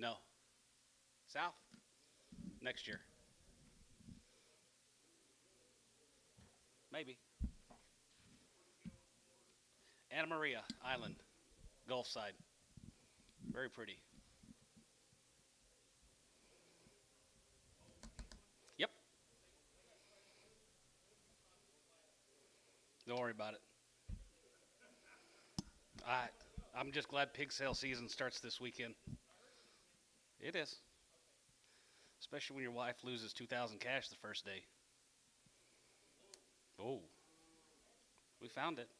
No. South? Next year. Maybe. Anna Maria Island, Gulf side. Very pretty. Yep. Don't worry about it. I I'm just glad pig sale season starts this weekend. It is, especially when your wife loses 2,000 cash the first day. Oh, we found it.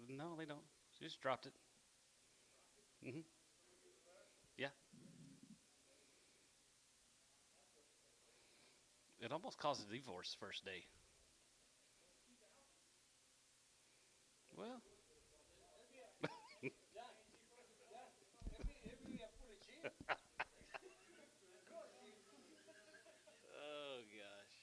No, they don't. She just dropped it. Hmm. Yeah, it almost caused a divorce first day. Well, oh gosh.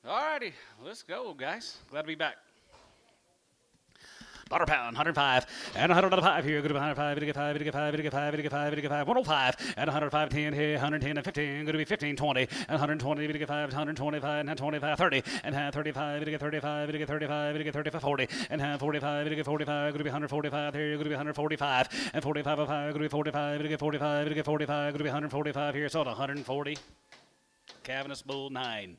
All righty, let's go, guys. Glad to be back. Butter pound, 105, and 105 here. Good to be 105, to get 5, to get 5, to get 5, to get 5, to get 5, 105, and 105, 10 here, 110, and 15. Good to be 15, 20, and 120, to get 5, 125, and 25, 30, and 35, to get 35, to get 35, to get 35, 40, and 45, to get 45. Good to be 145 here. Good to be 145, and 45, 5, good to be 45, to get 45, to get 45. Good to be 145 here. So 140. Cavernous Bull 9.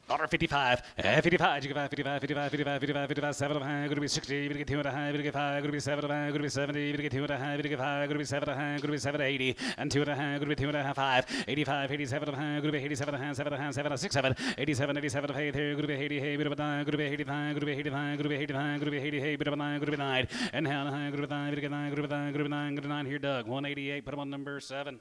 Dollar 55, 55, you get 5, 55, 55, 55, 55, 55, 7 of high, going to be 60, you get 2 and a high, you get 5, going to be 7 of high, going to be 70, you get 2 and a high, you get 5, going to be 7 of high, going to be 7 to 80, and 2 and a high, going to be 2 and a half, 5, 85, 87 of high, going to be 87 of high, 7 of high, 7 6, 7, 87, 87 of hay, here, going to be 80, hay, bit of a 9, going to be 85, going to be 85, going to be 85, going to be 80, hay, bit of a 9, going to be 9, and how high, going to be 9, going to be 9, going to be 9, going to be 9, going to be 9 here, Doug, 188, put him on number 7.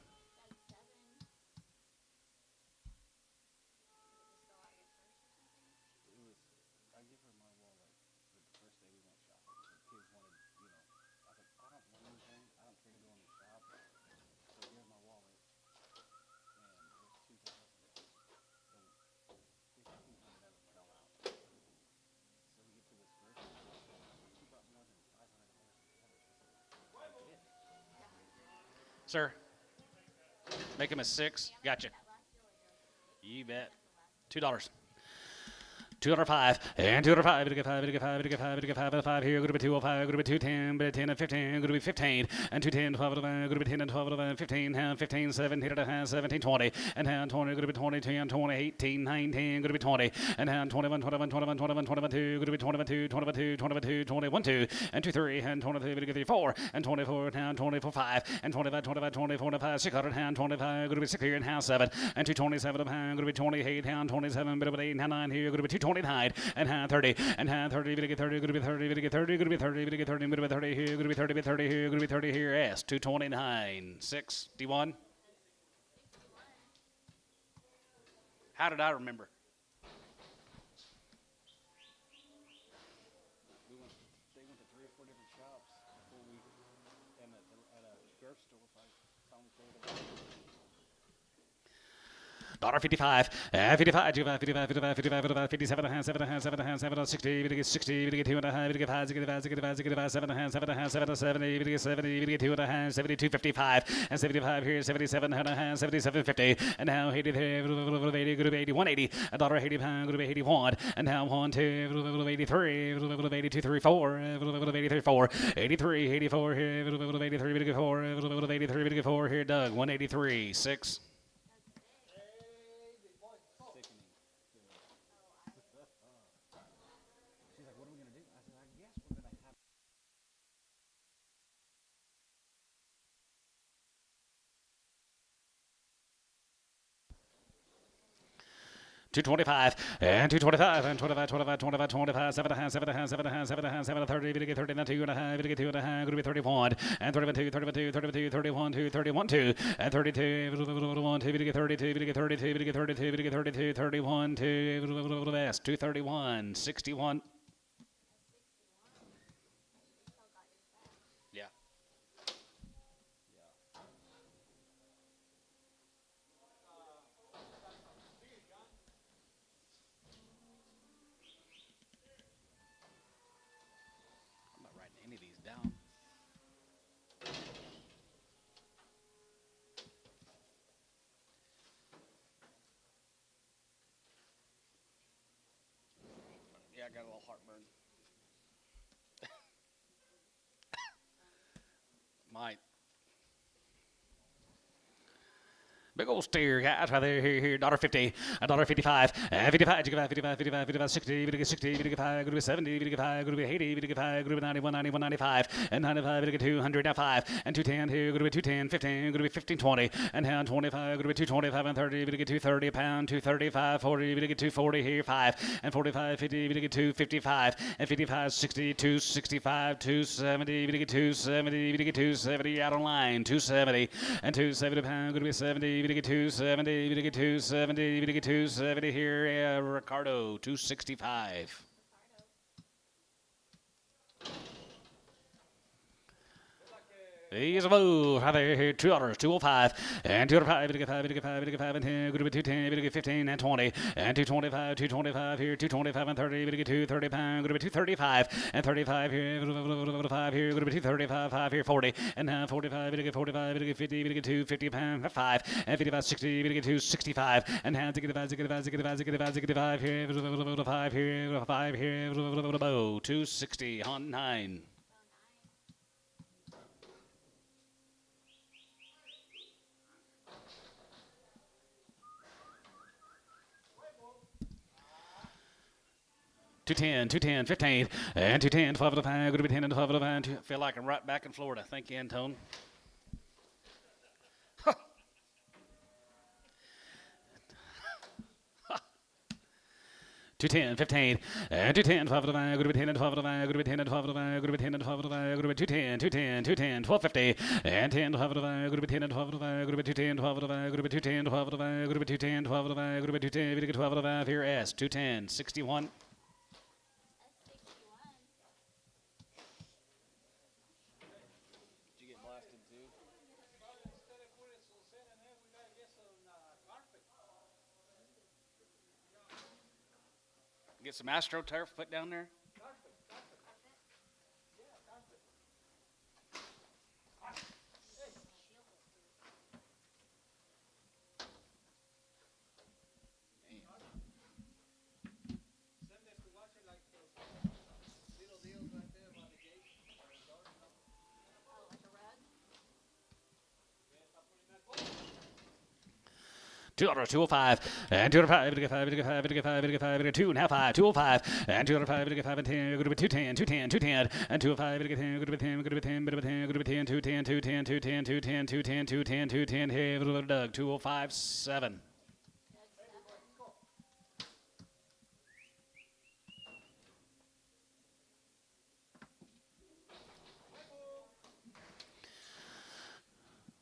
Sir, make him a 6. Gotcha. You bet. $2. 205 and 205 to get 5 to get 5 to get 5 to get 5 to 5 here. Going to be 205. Going to be 210, but 10 and 15. Going to be 15 and 210, 12 to 5. Going to be 10 and 12 to 5. 15, hand 15, 17 to hand 17, 20 and hand 20. Going to be 20, 10, 20, 18, 19. Going to be 20 and hand 21, 21, 21, 21, 21, 2. Going to be 21, 2, 21, 2, 21, 2, 21, 2 and 2, 3 and 23 to get 4 and 24 hand 24, 5 and 25, 25, 24 to 5. 600 hand 25. Going to be 6 here and hand 7 and 227 of hand. Going to be 28 hand 27. Bit of 8 and hand 9 here. Going to be 229 and hand 30 and hand 30. Going to get 30. Going to be 30. Going to get 30. Going to be 30. Going to get 30. Going to be 30 here. Going to be 30. 30 here. Going to be 30 here. S 229 61. How did I remember? They went to 3 or 4 different shops before we and at a grocery store. If I found Dollar 55, 55, 55, 55, 55, 55, 57, and 7, 7, 7, 60, we get 60, we get 2 and a half, we get 5, we get 5, we get 5, we get 5, 7 and a half, 7 and a half, 7 to 70, we get 70, we get 2 and a half, 72, 55, and 75 here, 77 and a half, 77, 50, and now 80 there, 80, good to be 80, 180, a dollar 80 pound, good to be 81, and now 1, 2, 83, 82, 3, 4, 83, 4, 83, 84 here, 83, we get 4, 83, we get 4 here, Doug, 183, 6. 225 and 225 and 25, 25, 25, 25, 7 and a half, 7 and a half, 7 and a half, 7 and a half, 7 and 30, to get 30, then 2 and a half, to get 2 and a half, going to be 31 and 31, 2, 31, 2, 32, 31, 2, 31, 2 and 32, 1, 2, to get 32, to get 32, to get 32, to get 32, 31, 2, 231, 61. Yeah. I'm not writing any of these down. Yeah, I got a little heartburn. Might. Big old steer, guys, right there, here, $1.50, $1.55, and 55, 55, 55, 55, 60, 60, 55, 70, 55, 80, 55, 91, 91, 95, and 95, 200, now 5, and 210, here, 210, 15, 15, 20, and now 25, 225, and 30, 230, a pound, 235, 40, 240, here, 5, and 45, 50, 255, and 55, 60, 265, 270, 270, 270, out on line, 270, and 270, pound, 70, 270, 270, 270 here, Ricardo, 265. He's a move. Right there, here, $2, 205, and 205, 5, and 10, good to be 210, 15, and 20, and 225, 225 here, 225 and 30, 230 pound, good to be 235, and 35 here, 5 here, good to be 235, 5 here, 40, and now 45, 45, 50, 250 pound, 5, and 55, 60, 265, and now 65 here, 5 here, 5 here, 260 on 9. $210, 15, and 210, 12 to 5, going to be 10 and 12 to 5. I feel like I'm right back in Florida. Thank you, Antone. $210, 15, and 210, 12 to 5, going to be 10 and 12 to 5, going to be 10 and 12 to 5, going to be 10 and 12 to 5, going to be 210, 210, 210, 1250, and 10, 12 to 5, going to be 10 and 12 to 5, going to be 210, 12 to 5, going to be 210, 12 to 5, going to be 210, 12 to 5, going to be 210, 12 to 5 here, S, 210, 61. Get some AstroTurf put down there. $2, 205, and 205, 55, 55, 2 and a half, 5, 205, and 205, 55, and 10, going to be 210, 210, 210, and 205, 10, going to be 10, going to be 10, going to be 10, 210, 210, 210, 210, 210, 210, 210, hey, Doug, 205, 7.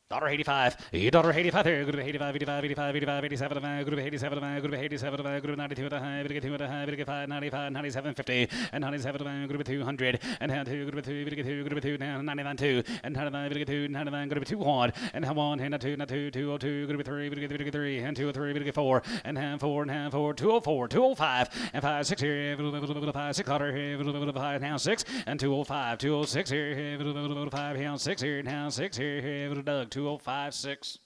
$1.85, $1.85 there, good to be 85, 85, 85, 85, 87, good to be 87, good to be 87, good to be 92 and a high, good to get 2 and a high, good to get 5, 95, 97, 50, and 97, good to be 200, and how 2, good to be 2, good to get 2, good to be 2, now 99, 2, and 95, good to get 2, 99, good to be 2, 1, and how 1, and 2, 202, good to be 3, good to get 3, and 2, 3, good to get 4, and how 4, and how 4, 204, 205, and 5, 6 here, 5, 6 here, 5, now 6, and 205, 206 here, 5, now 6 here, now 6 here, Doug, 205, 6.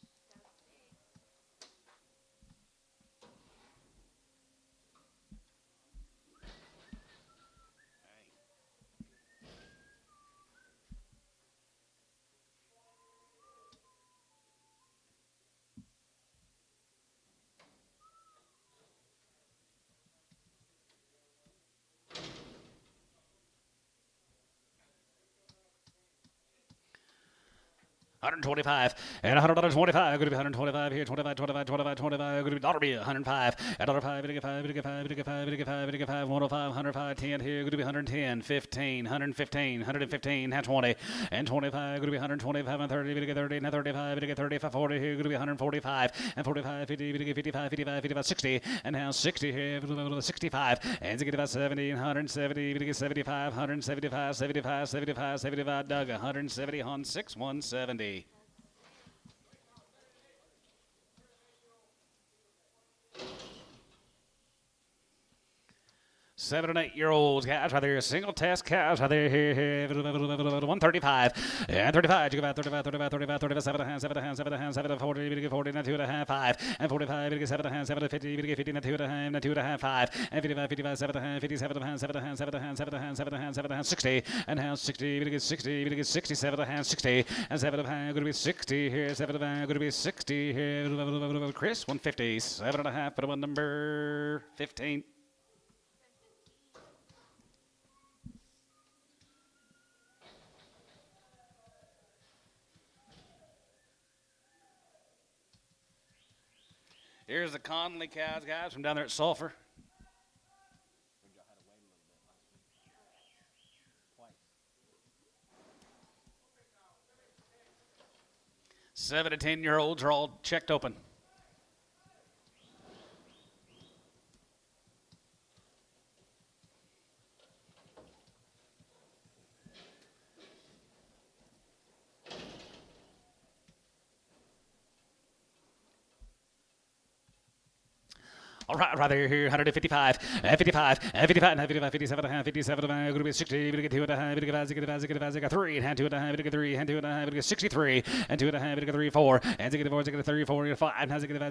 125 and $125. Going to be 125 here. 25, 25, 25, 25. Going to be $1 105 and $5. Big 5, big 5, big 5, big 5, big 5. 105, 105, 10 here. Going to be 110, 15, 115, 115, and 20 and 25. Going to be 125 and 30. Big 30 and 35. Big 35, 40 here. Going to be 145 and 45, 50, big 55, 55, 55, 60 and now 60 here. 65 and 70, 170. Big 75, 175, 75, 75, 75. Doug 170 on 6, 170. 7 and 8 year olds, guys, right there. Single test cows, right there. 135 and 35. You go 35, 35, 35, 35, 7 and 7 and 7 and 7 and 40, you get 40 and 2 and a half, 5 and 45, you get 7 and 7 and 50, you get 50 and 2 and a half, and 2 and a half, 5 and 55, 55, 7 and 57 and 7 and 7 and 7 and 7 and 7 and 60 and now 60, you get 60, you get 67 and 60 and 7 and going to be 60 here, 7 and going to be 60 here. Chris 150, 7 and a half, but one number 15. Here's the Conley cows, guys, from down there at Sulphur. Seven to 10 year olds are all checked open. All right there here, 155, 55, 55, 55, 57, 57, going to be 60, going to get 2 and a half, going to get 3, and 2 and a half, going to get 3, and 2 and a half, going to get 63, and 2 and a half, going to get 3, 4, and 4, going to get 34, 5, and 600,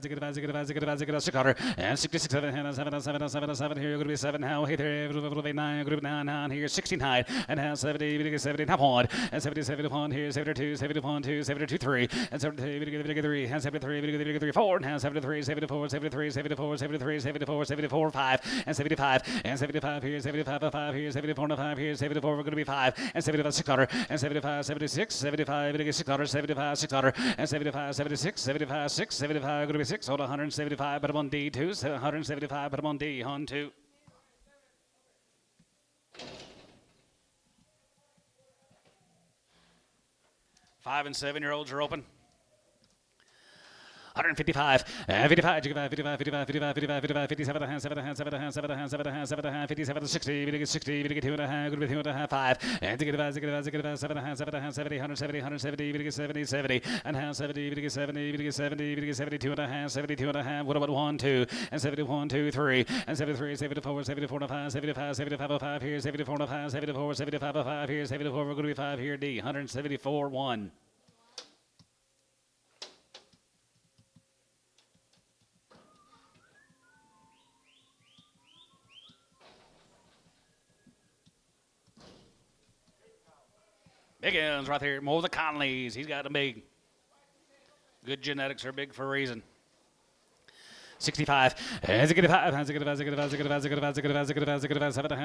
and 66, 7, 7, 7, 7, 7, here, going to be 7 now, here, 9, going to be 9 here, 69, and now 70, going to get 70, top 1, and 70, 71 here, 72, 71, 2, 72, 3, and 72, going to get 3, and 73, going to get 3, 4, and now 73, 74, 73, 74, 73, 74, 74, 5, and 75, and 75 here, 75, 5 here, 74, 5 here, 74, we're going to be 5, and 75, 600, and 75, 76, 75, 600, 75, 600, and 75, 76, 75, 6, 75, going to be 6, hold 175, put them on D2, 175, put them on D, on 2. Five and 7 year olds are open. 155, 55, 55, 55, 55, 55, 55, 57, 7, 7, 7, 7, 7, 57, 60, 60, 2 and a half, good 2 and a half, 5, and 7, 7, 70, 170, 170, 70, 70, and half 70, 70, 70, 72 and a half, 72 and a half, what about 1, 2, and 71, 2, 3, and 73, 74, 74 and 5, 75, 75, 5 here, 74 and 5, 74, 75, 5 here, 74, we're going to be 5 here, D, 174, 1. Big ends right there. More of the Conleys. He's got them big. Good genetics are big for a reason. 65, and 75, and 75, 75, 75, 75, 75, 75, 7,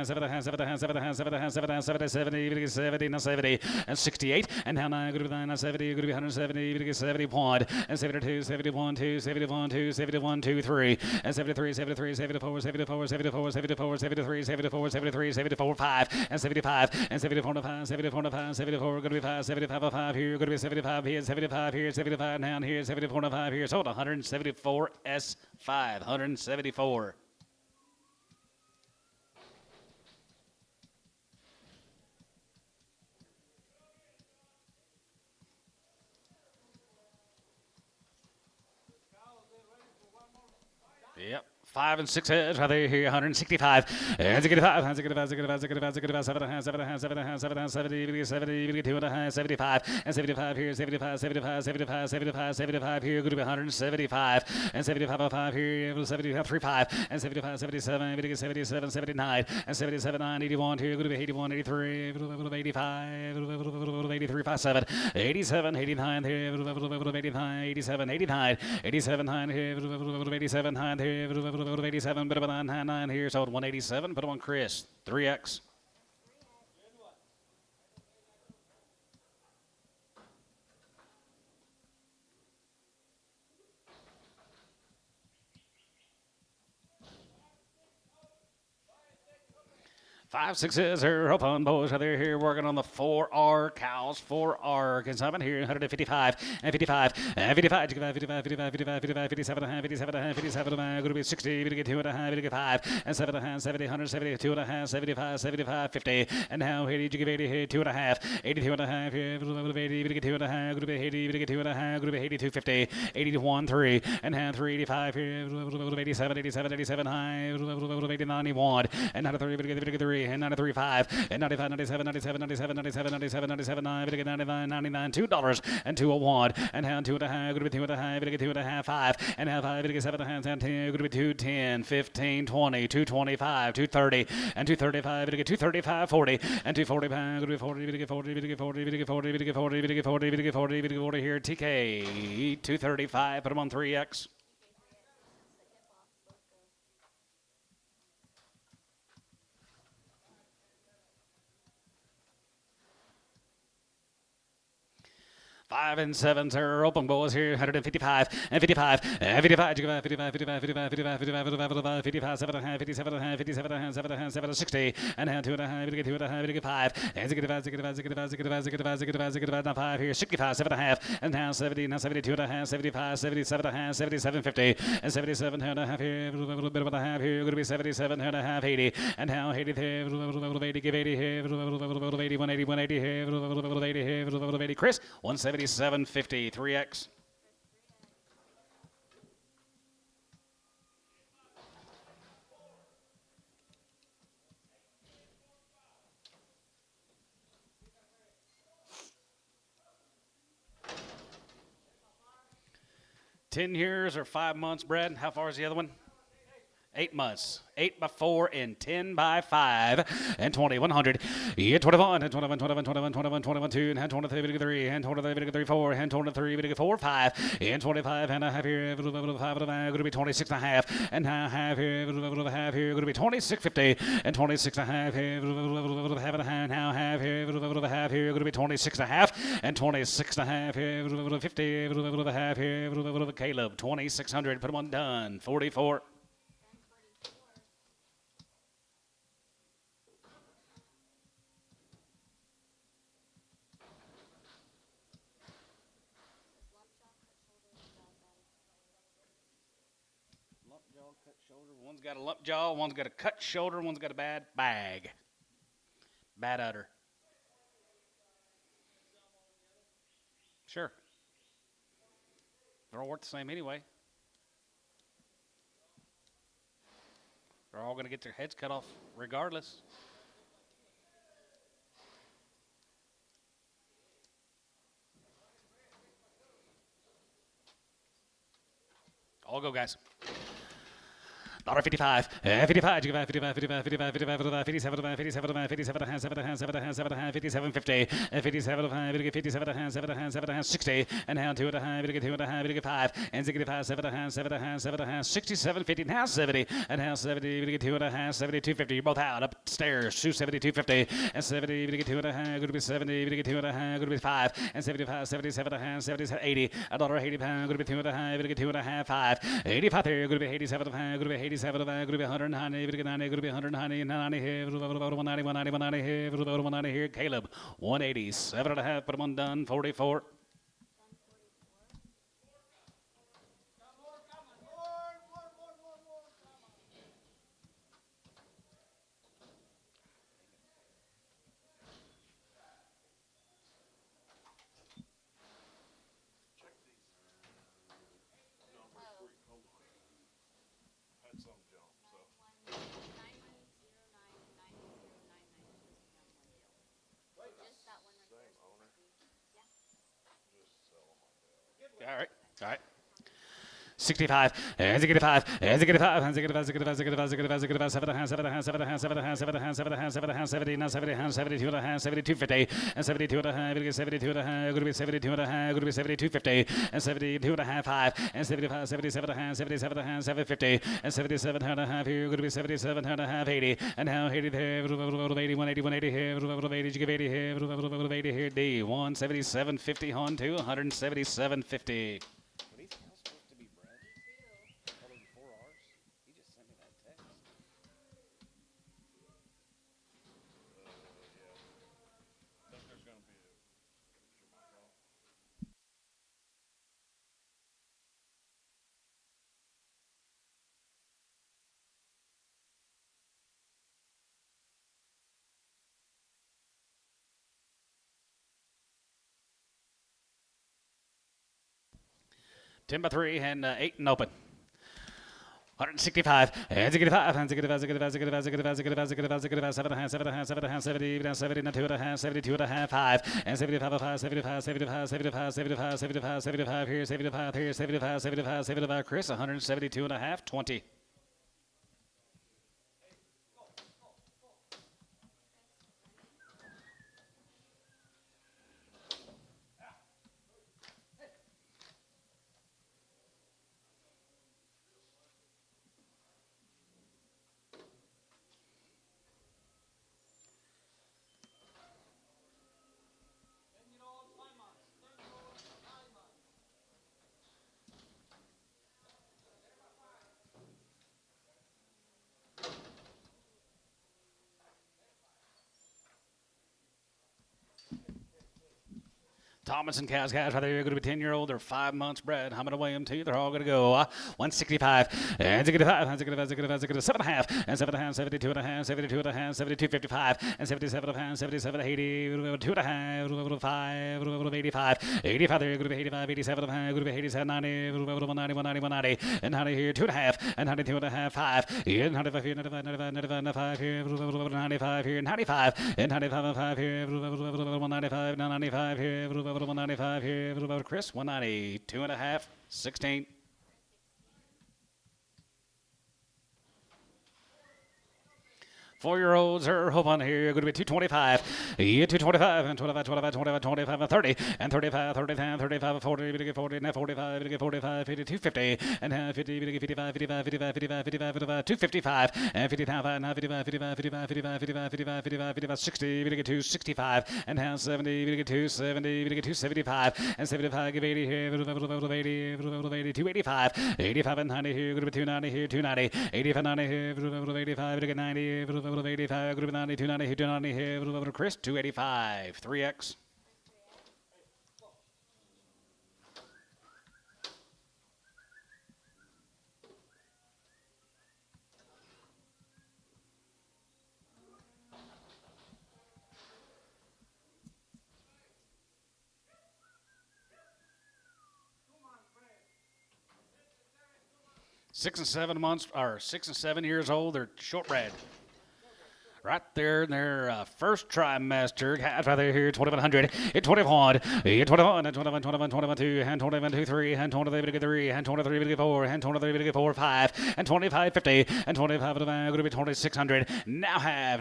7, 7, 7, 7, 7, 7, 70, 70, now 70, and 68, and now 9, good 9, 70, good 170, 71, and 72, 71, 2, 71, 2, 71, 2, 3, and 73, 73, 74, 74, 74, 74, 73, 74, 73, 74, 5, and 75, and 74, 5, 74, 5, 74, going to be 5, 75, 5 here, going to be 75 here, 75 here, 75 down here, 74, 5 here, sold 174 S. 574. Yep. 5 and 6 heads right there here, 165, and 65, and 65, 65, 65, 65, 7, 7, 7, 7, 70, 70, 2 and a half, 75, and 75 here, 75, 75, 75, 75, 75 here, going to be 175, and 75, 5 here, 75, 3, 5, and 75, 77, 77, 79, and 77, 9, 81 here, going to be 81, 83, 85, 83, 5, 7, 87, 89 here, 89, 87, 89, 87, 9 here, 87, 9 here, 87, bit of a 999 here, sold 187, put them on Chris, 3X. 5 6s here, open boys. They're here working on the 4R cows. 4R consumption here, 155 and 55 and 55, 55, 55, 55, 55, 57 and a half, 57 and a half, 57 and a half, going to be 60, going to get 2 and a half, going to get 5 and 7 and a half, 70, 170, 2 and a half, 75, 75, 50, and now 80, you give 80 here, 2 and a half, 82 and a half here, 80, going to get 2 and a half, going to be 80, going to get 2 and a half, going to be 82, 50, 81, 3 and a half, 385 here, 87, 87, 87 high, 80, 91 and 93, going to get 3 and 93, 5 and 95, 97, 97, 97, 97, 97, 97, 9, going to get 99, 99, $2 and 201 and how 2 and a half, going to be 2 and a half, going to get 2 and a half, 5 and a half, 5, going to get 7 and a half, 10, going to be 210, 15, 20, 225, 230 and 235, going to get 235, 40 and 245, going to be 40, going to get 40, going to get 40, going to get 40, going to get 40, going to get 40, going to get 40, going to get 40 here, TK 235, put them on 3X. Five and 7s are open boys here, 155 and 55 and 55, 55, 55, 55, 55, 55, 55, 55, 7 and a half, 57 and a half, 57 and a half, 7 and a half, 7 and 60 and a half, 2 and a half, we get 2 and a half, we get 5 and 65, 65, 65, 65, 65, 65, 65, now 5 here, 65, 7 and a half and now 70, now 72 and a half, 75, 77 and a half, 77, 50 and 77 and a half here, a little bit of a half here, going to be 77 and a half, 80 and now 80 here, 80, give 80 here, 80, 180, 180 here, 80 here, 80, Chris, 177.50, 3X. $10 years or 5 months, Brad. How far is the other one? 8 months. 8 by 4 and 10 by 5 and 20, 100. Yeah, 21 and 21, 21, 21, 21, 21, 2 and 23, 3 and 23, 3, 4 and 23, 4, 5 and 25 and a half here, 5 going to be 26 and a half and a half here, half here, going to be 26.50 and 26 and a half here, half and a half now half here, half here, going to be 26 and a half and 26 and a half here, 50, half here, Caleb 2600. Put them on done. 44. Cut shoulder. One's got a lump jaw, one's got a cut shoulder, one's got a bad bag. Bad udder. Sure. They're all worth the same anyway. They're all going to get their heads cut off regardless. All go, guys. $55, 55, 55, 55, 55, 55, 57, 57, 57, 7, 7, 7, 57, 50, 57, 57, 7, 7, 60, and down 2 and a half, we get 2 and a half, we get 5, and 65, 7, 7, 7, 67, 50, now 70, and now 70, we get 2 and a half, 72, 50. You're both out upstairs, 272, 50, and 70, we get 2 and a half, going to be 70, we get 2 and a half, going to be 5, and 75, 77, 77, 80, $1.80, going to be 2 and a half, we get 2 and a half, 5, 85 there, going to be 87, going to be 87, going to be 190, going to be 190, 90 here, 190, 190, 190 here, 190 here, Caleb, 180, 7 and a half, put them on done, 44. All right. All right. 65, and 65, and 65, and 65, 65, 65, 65, 65, 7 and a half, 7 and a half, 7 and a half, 7 and a half, 7 and a half, 7 and a half, 7 and a half, 70, now 70, 72 and a half, 72, 50, and 72 and a half, 72 and a half, going to be 72 and a half, going to be 72, 50, and 72 and a half, 5, and 75, 77 and a half, 77 and a half, 750, and 77 and a half here, going to be 77 and a half, 80, and now 80 there, 80, 180, 180 here, 80, you give 80 here, 80 here, D, 177.50 on to 177.50. 10 by 3 and 8 and open. 165, hands again 5, hands again 5, again 5, again 5, again 5, again 5, again 5, again 5, 7 and a half, 7 and a half, 7 and a half, 70, down 70, down 2 and a half, 72 and a half, 5, and 75, 5, 75, 75, 75, 75, 75, 75 here, 75 here, 75, 75, 75, Chris, 172 and a half, 20. Thomason cows right there. You're going to be 10-year-old. They're 5 months bred. I'm going to weigh them too. They're all going to go 165. And 5, and 7 and a half, and 7 and a half, 72 and a half, 72 and a half, 72, 55, and 77 and a half, 77, 80, 2 and a half, 5, 85, 85 there. You're going to be 85, 87 and a half, going to be 87, 90, 190, 190, 190, and 90 here, 2 and a half, and 92 and a half, 5, and 95 here, 95, 95, 95, 95 here, 95 here, 95, and 95 and 5 here, 195, 95 here, 195 here, Chris, 190, 2 and a half, 16. Four-year-olds are hoping here. Going to be 225. Yeah, 225 and 25, 25, 25, 25 and 30 and 35, 35, 35, 40, 40, and 45, 45, 52, 50 and 50, 55, 55, 55, 55, 55, 255 and 55 and 55, 55, 55, 55, 55, 55, 55, 55, 60, 265 and 70, 270, 275 and 75, give 80 here, 80, 285, 85 and 90 here, going to be 290 here, 290, 85, 90 here, 85, 90, 85, group 90, 290, 290 here, Chris, 285, 3X. Six and 7 months, or 6 and 7 years old, they're short bred. Right there in their first trimester. Cats right there here, 2100, 21, 21, 21, 21, 21, 2, and 21, 2, 3, and 23, 3, and 23, 4, and 23, 4, 5, and 25, 50, and 25, going to be 2600. Now have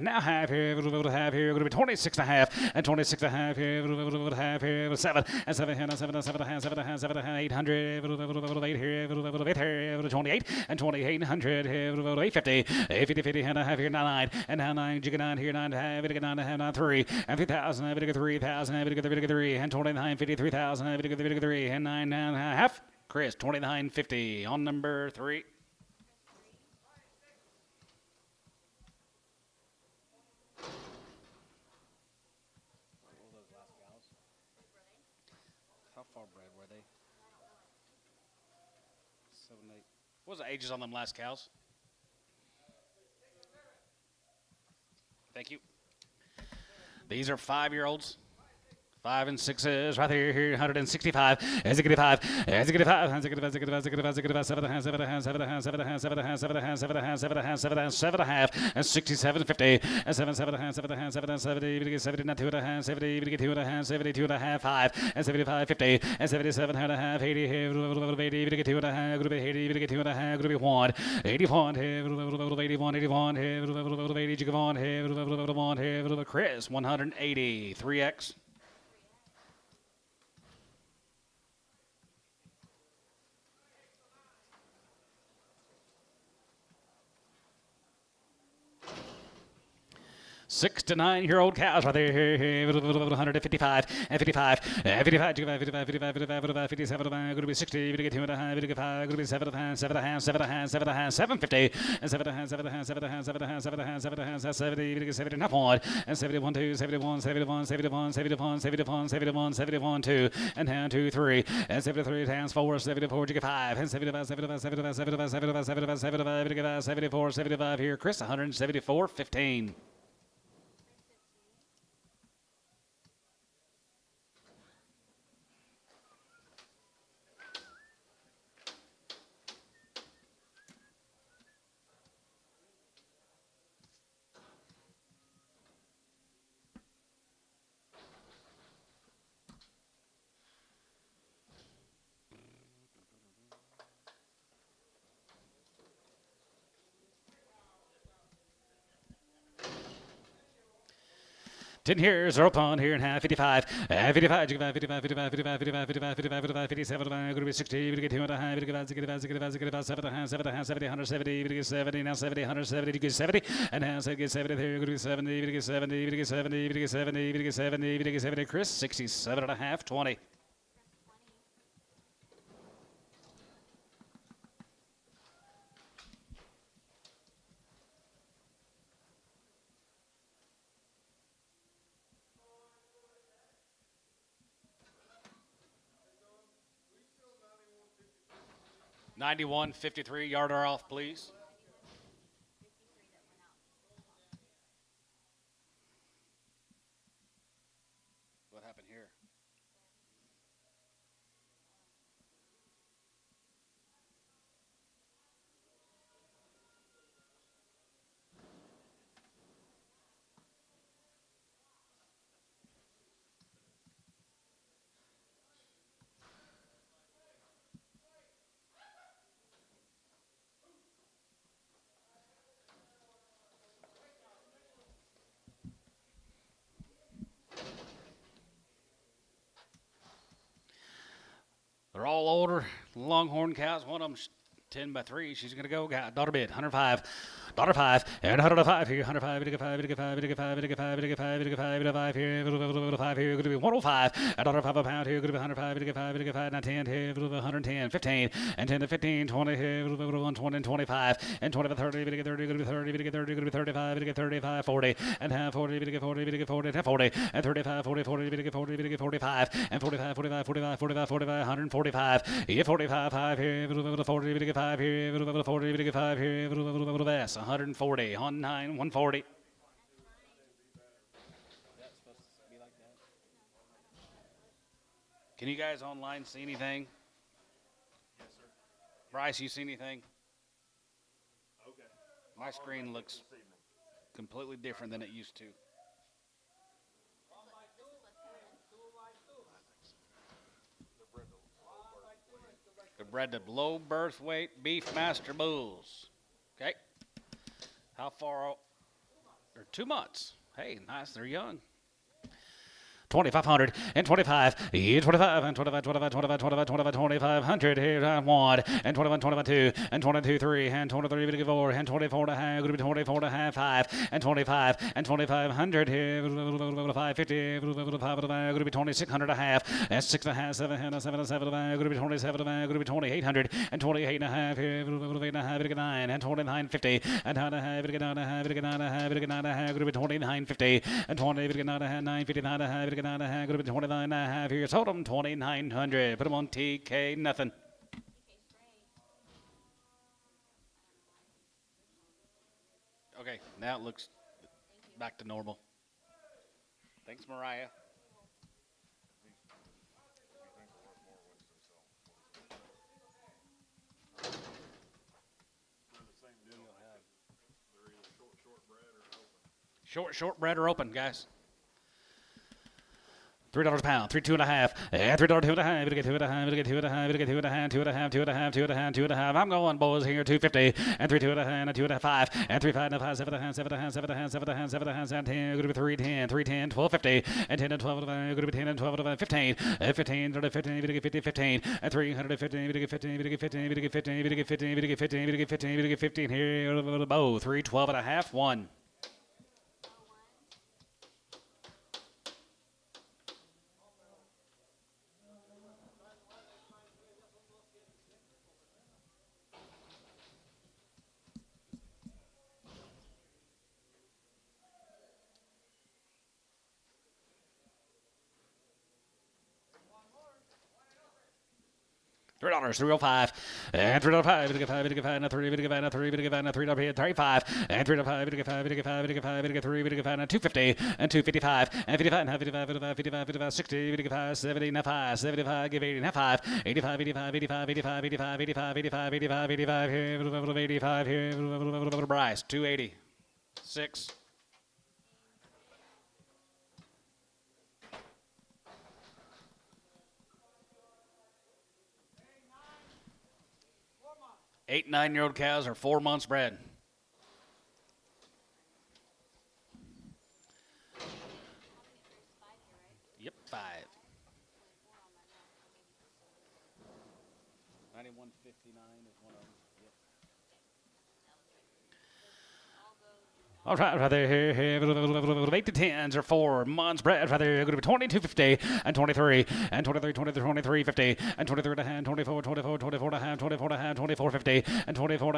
here, going to be 26 and a half, and 26 and a half here, 7, and 7, and 7, and 7, and 7, and 7, and 800, 8 here, 28, and 2800 here, 850, 850, 50, and a half here, 9, and 9. Jigga 9 here, 9 half, 9 half, 9 3, and 3,000, 3,000, 3, and 29, 50, 3,000, 3, and 9 half. Chris, 29.50 on number 3. How far bred were they? 7, 8. What was the ages on them last cows? Thank you. These are 5-year-olds. 5 and 6s right here, 165. As it get 5, as it get 5, as it get 5, as it get 5, as it get 5, as it get 5, 7 and a half, 7 and a half, 7 and a half, 7 and a half, 7 and a half, 7 and a half, 7 and a half, 7 and a half, 7 and a half, 7 and a half, and 67.50, and 7, 7 and a half, 7 and a half, 7 and 70, 70, 2 and a half, 70, 2 and a half, 72 and a half, 5, and 75.50, and 77 and a half, 80 here, 80, 2 and a half, 80, 2 and a half, 1, 81 here, 81, 81 here, 80, Jigavon here, 1 here, Chris, 180, 3X. Six to 9-year-old cows right there, 155 and 55, and 55, 55, 55, 55, 57, going to be 60, going to get 2 and a half, going to 5, going to be 7 and a half, 7 and a half, 7 and a half, 7 and a half, 750, and 7 and a half, 7 and a half, 7 and a half, 7 and a half, 7 and a half, 7 and a half, 70, going to get 70 and a half, and 71, 2, 71, 71, 71, 71, 71, 71, 71, 2, and hand 2, 3, and 73, hands 4, 74, you get 5, and 75, 75, 75, 75, 75, 75, 75, 74, 75 here, Chris, 174, 15. 10 here, 0 pawn here and half, 55, 55, 55, 55, 55, 55, 55, 55, 55, 57, going to be 60, we get 2 and a half, 55, 7 and a half, 7 and a half, 70, 170, we get 70, now 70, 170, you get 70, and now say get 70 there, going to be 70, we get 70, we get 70, we get 70, we get 70, we get 70, Chris, 67 and a half, 20. $91.53, yarder off, please. What happened here? They're all older, longhorn cows. One of them's 10-3. She's going to go. Daughter bid, 105. Daughter 5, and 105 here, 105, 5, 5, 5, 5, 5, 5, 5 here, 5 here, going to be 105, and daughter 5 a pound here, going to be 105, 5, 5, 10 here, 110, 15, and 10 to 15, 20 here, 120, and 25, and 20 to 30, 30, going to be 30, going to be 35, going to be 35, 40, and half 40, going to get 40, going to get 40, and 40, and 35, 40, 40, going to get 40, going to get 45, and 45, 45, 45, 45, 45, 145, yeah, 45, 5 here, 40, going to get 5 here, 40, going to get 5 here, 140, on 9, 140. Can you guys online see anything? Yes, sir. Bryce, you see anything? Okay. My screen looks completely different than it used to. They're bred to low birth weight beef master bulls. Okay. How far out? They're 2 months. Hey, nice. They're young. 2,500 and 25, 25 and 25, 25, 25, 25, 25, 2,500 here on 1 and 21, 22, 2 and 22, 3 and 23, 4 and 24 and a half, going to be 24 and a half, 5 and 25 and 2,500 here, 550, 5, going to be 2,600 and a half, and 6 and a half, 7 and 7 and 7, going to be 27, going to be 2,800 and 28 and a half here, 8 and a half, 9 and 29.50 and 9 and a half, 9 and a half, 9 and a half, 9 and a half, going to be 29.50 and 20, 9 and a half, 9.50, 9 and a half, 9 and a half, going to be 29 and a half here. Sold them 2,900. Put them on TK, nothing. Okay, now it looks back to normal. Thanks, Mariah. Shortbread or open, guys. $3 a pound, 3, 2 and a half, and $3, 2 and a half, we get 2 and a half, we get 2 and a half, we get 2 and a half, 2 and a half, 2 and a half, 2 and a half, 2 and a half. I'm going, boys, here, 250, and 3, 2 and a half, and 2 and a half, 5, and 3, 5 and a 5, 7 and a half, 7 and a half, 7 and a half, 7 and a half, 7 and a half, 7 and a half, 10, going to be 3, 10, 3, 10, 12, 50, and 10 and 12, going to be 10 and 12, 15, 15, 15, we get 50, 15, and 315, we get 15, we get 15, we get 15, we get 15, we get 15, we get 15, we get 15 here, bow, 3, 12 and a half, 1. $3, 305, and $3.05, we get 5, we get 5, and 3, we get 5, and 3, we get 5, and 3, $35, and $3.05, we get 5, we get 5, we get 5, we get 3, we get 5, and 250, and 255, and 55, and 55, 55, 55, 55, 60, we get 5, 70, and 5, 75, give 80, and 5, 85, 85, 85, 85, 85, 85, 85, 85, 85, here, 85, here, Bryce, 280, 6. Eight, 9-year-old cows are 4 months bred. 5. 91.59 is one of them. Yep. All right there, 8 to 10s are 4 months bred right there. Going to be 22.50 and 23 and 23.50 and 23 and a half, 24 and a half, 24.50 and 24 and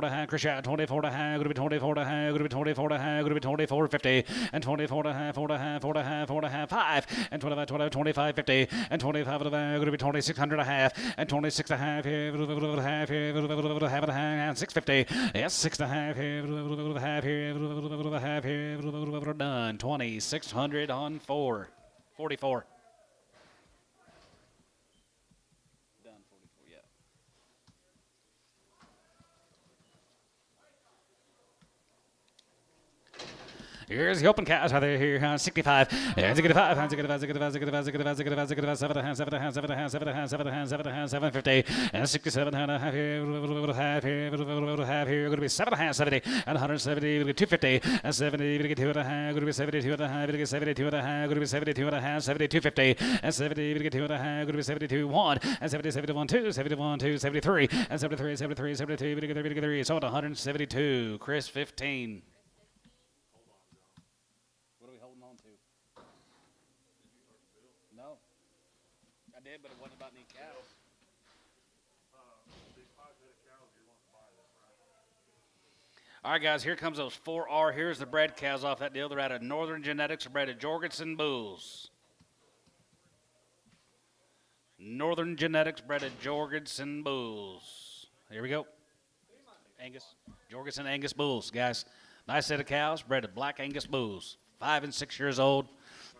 a half. Christian 24 and a half. Going to be 24 and a half. Going to be 24 and a half. Going to be 24.50 and 24 and a half, 4 and a half, 4 and a half, 4 and a half, 5 and 25.50 and 25 and a half. Going to be 2600 and a half and 26 and a half here. Half here. Half and a half. 650. Yes, 6 and a half here. Half here. Half here. Done. 2600 on 4. 44. Done 44, yeah. Here's the open cows right there. Here, 65. And 65. 750. And 67 and a half here. Half here. Half here. Going to be 7 and a half, 70. And 170. 250. And 70. Going to get 2 and a half. Going to be 72 and a half. Going to get 72 and a half. Going to be 72 and a half. 72.50. And 70. Going to get 2 and a half. Going to be 72. 1. And 70. 71. 2. 71. 2. 73. And 73. 73. 72. Going to get 3. Going to get 3. Sold 172. Chris 15. No. I did, but it wasn't about any cows. These 5 head of cows, you want to buy this, right? All right, guys, here comes those 4R. Here's the bred cows off that deal. They're out of Northern Genetics. They're bred at Jorgensen Bulls. Northern Genetics bred at Jorgensen Bulls. Here we go. Angus. Jorgensen Angus Bulls, guys. Nice set of cows bred at Black Angus Bulls. 5 and 6 years old.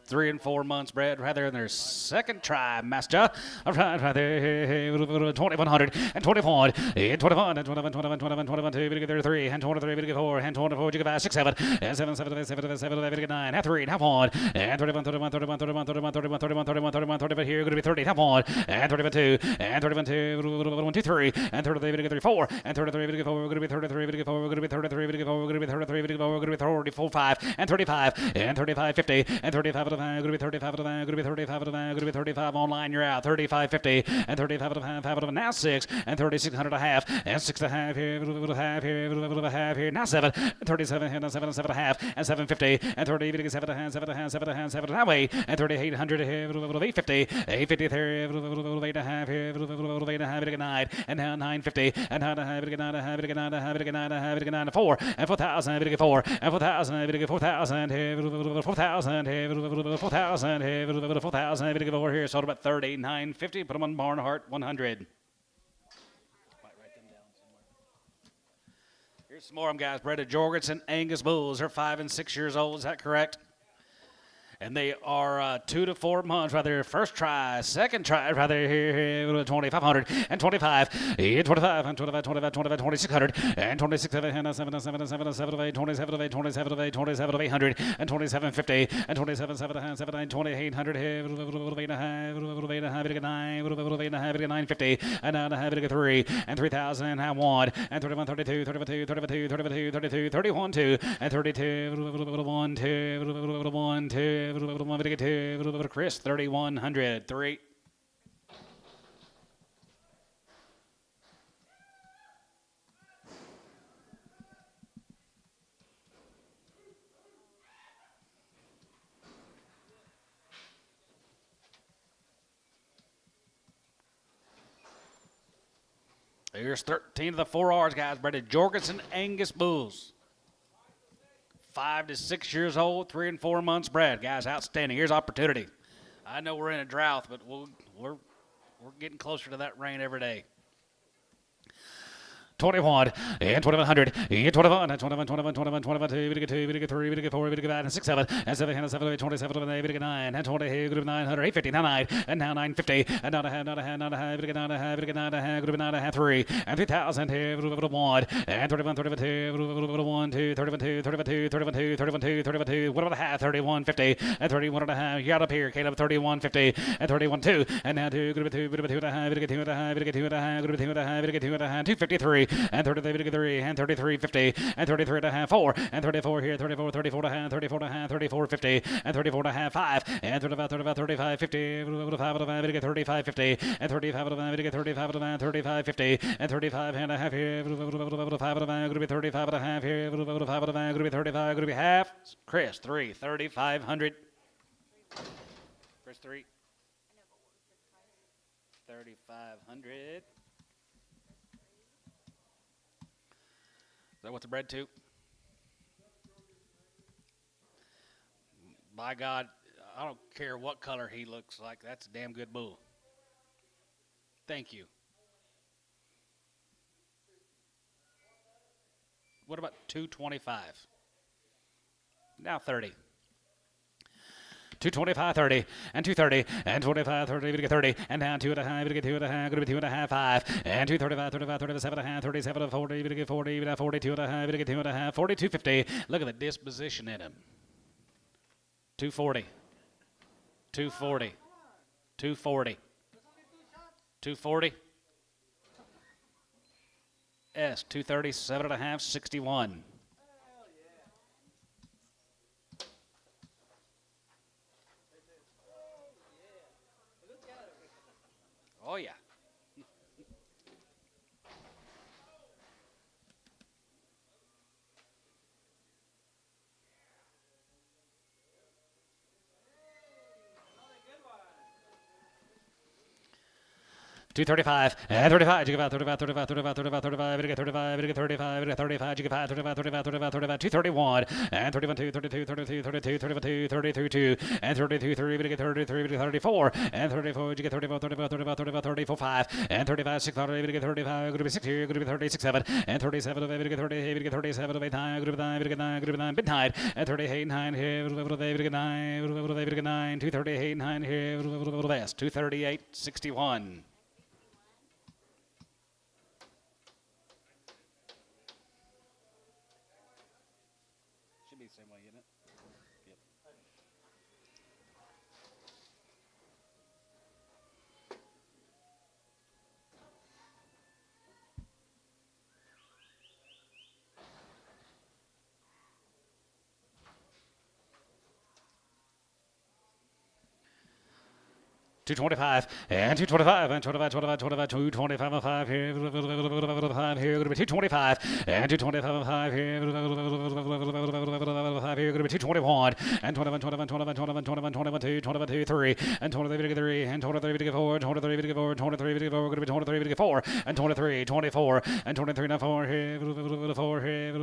3 and 4 months bred right there in their second try, master. All right, right there, 2100 and 21 and 21 and 21, 21, 21, 21, 2, we get 3 and 23, we get 4 and 24, you get 5, 6, 7 and 7, 7, 7, 7, we get 9, half 3, half 1 and 31, 31, 31, 31, 31, 31, 31, 31, 31, 31 here, going to be 30, half 1 and 31, 2 and 31, 2, 1, 2, 3 and 33, we get 3, 4 and 33, we get 4, we're going to be 33, we get 4, we're going to be 33, we get 4, we're going to be 33, we get 4, we're going to be 34, 5 and 35 and 35, 50 and 35 of the going to be 35 of the going to be 35 of the going to be 35 online, you're out 35, 50 and 35 of the half of now 6 and 3600 a half and 6 and a half here, half here, half here, now 7 37 and 7 and 7 and a half and 750 and 30 even 7 and 7 and 7 and 7 that way and 3800 here, 850 850 there, 8 and a half here, 8 and a half, 9 and now 950 and 9 and a half, 9 and a half, 9 and a half, 9 and a half, 9 and 4 and 4000, 4 and 4000, 4000 here, 4000 here, 4000 here, 4000 over here, sold about 39.50. Put them on Barnhart 100. Might write them down somewhere. Here's some more of them, guys. Bred at Jorgensen Angus Bulls. They're 5 and 6 years old. Is that correct? And they are 2 to 4 months right there. First try, second try right there. Here, 2,500 and 25, 25 and 25, 25, 25, 2,600 and 26, 7, 7, 7, 7, 7, 7, 8, 27, 8, 27, 8, 27, 800 and 2750 and 27, 7, 7, 9, 2,800 here, 8 and a half, 8 and a half, 9, 8 and a half, 950 and 9 and a half, 3 and 3,000 and 1 and 31, 32, 32, 32, 32, 32, 31, 2 and 32, 1, 2, 1, 2. Chris 3100 3. Here's 13 of the 4Rs, guys. Bred at Jorgensen Angus Bulls. 5 to 6 years old, 3 and 4 months bred. Guys, outstanding. Here's opportunity. I know we're in a drought, but we're getting closer to that rain every day. 21 and 2100 and 21 and 21, 21, 21, 22, we get 2, we get 3, we get 4, we get 5 and 6, 7 and 7 and 7, 27, 8, we get 9 and 20, we get 900, 850, now 9 and now 950 and now a half, not a half, not a half, we get 9 and a half, we get 9 and a half, we get 9 and a half, 3 and 3,000 here, 1 and 31, 32, 1, 2, 31, 2, 32, 31, 2, 31, 2, 32, what about a half, 3150 and 31 and a half, you got up here, Caleb 3150 and 31 2 and now 2, good 2, good 2 and a half, we get 2 and a half, we get 2 and a half, good 2 and a half, we get 2 and a half, 253 and 33, and 33.50, and 33 and a half, 4, and 34 here, 34, 34 and a half, 34 and a half, 34.50, and 34 and a half, 5, and 35, 35, 50, 35 and a half, 35, 50, and 35 and a half, 35 and a half, 35, 50, and 35 and a half here, 5 and a half, going to be 35 and a half here, 5 and a half, going to be 35, going to be half. Chris, 3, 3,500. Chris, 3. 3,500. Is that what the bread to? By God, I don't care what color he looks like. That's a damn good bull. Thank you. What about 225? Now 30. 225, 30, and 230, and 25, 30, we get 30, and down 2 and a half, we get 2 and a half, going to be 2 and a half, 5, and 235, 35, 37 and a half, 37 40, we get 40, we got 42 and a half, we get 2 and a half, 42.50. Look at the disposition in him. 240, 240, 240, 240. S, 237 and a half, 61. Oh, yeah. Two 35, and 35, you get 35, 35, 35, 35, 35, you get 35, you get 35, you get 35, you get 5, 35, 35, 35, 35, 231, and 31, 2, 32, 32, 32, 32, 33, 2, and 32, 3, you get 33, you get 34, and 34, you get 34, 35, 35, 35, 34, 5, and 35, 6, you get 35, you're going to be 6 here, you're going to be 36, 7, and 37, you get 30, you get 37, 8, 9, you're going to be 9, you get 9, you're going to be 9, midnight, and 38, 9 here, you get 9, you get 9, 238, 9 here, 238, 61. Same way, isn't it? Yep. 225, and 225, and 25, 25, 25, 225, and 5 here, 5 here, going to be 225, and 225, and 5 here, 5 here, going to be 221, and 21, 21, 21, 21, 21, 21, 2, 22, 3, and 23, 3, and 23, 4, 23, 4, 23, 4, going to be 23, 4, and 23, 24, and 23, 4 here, 4 here,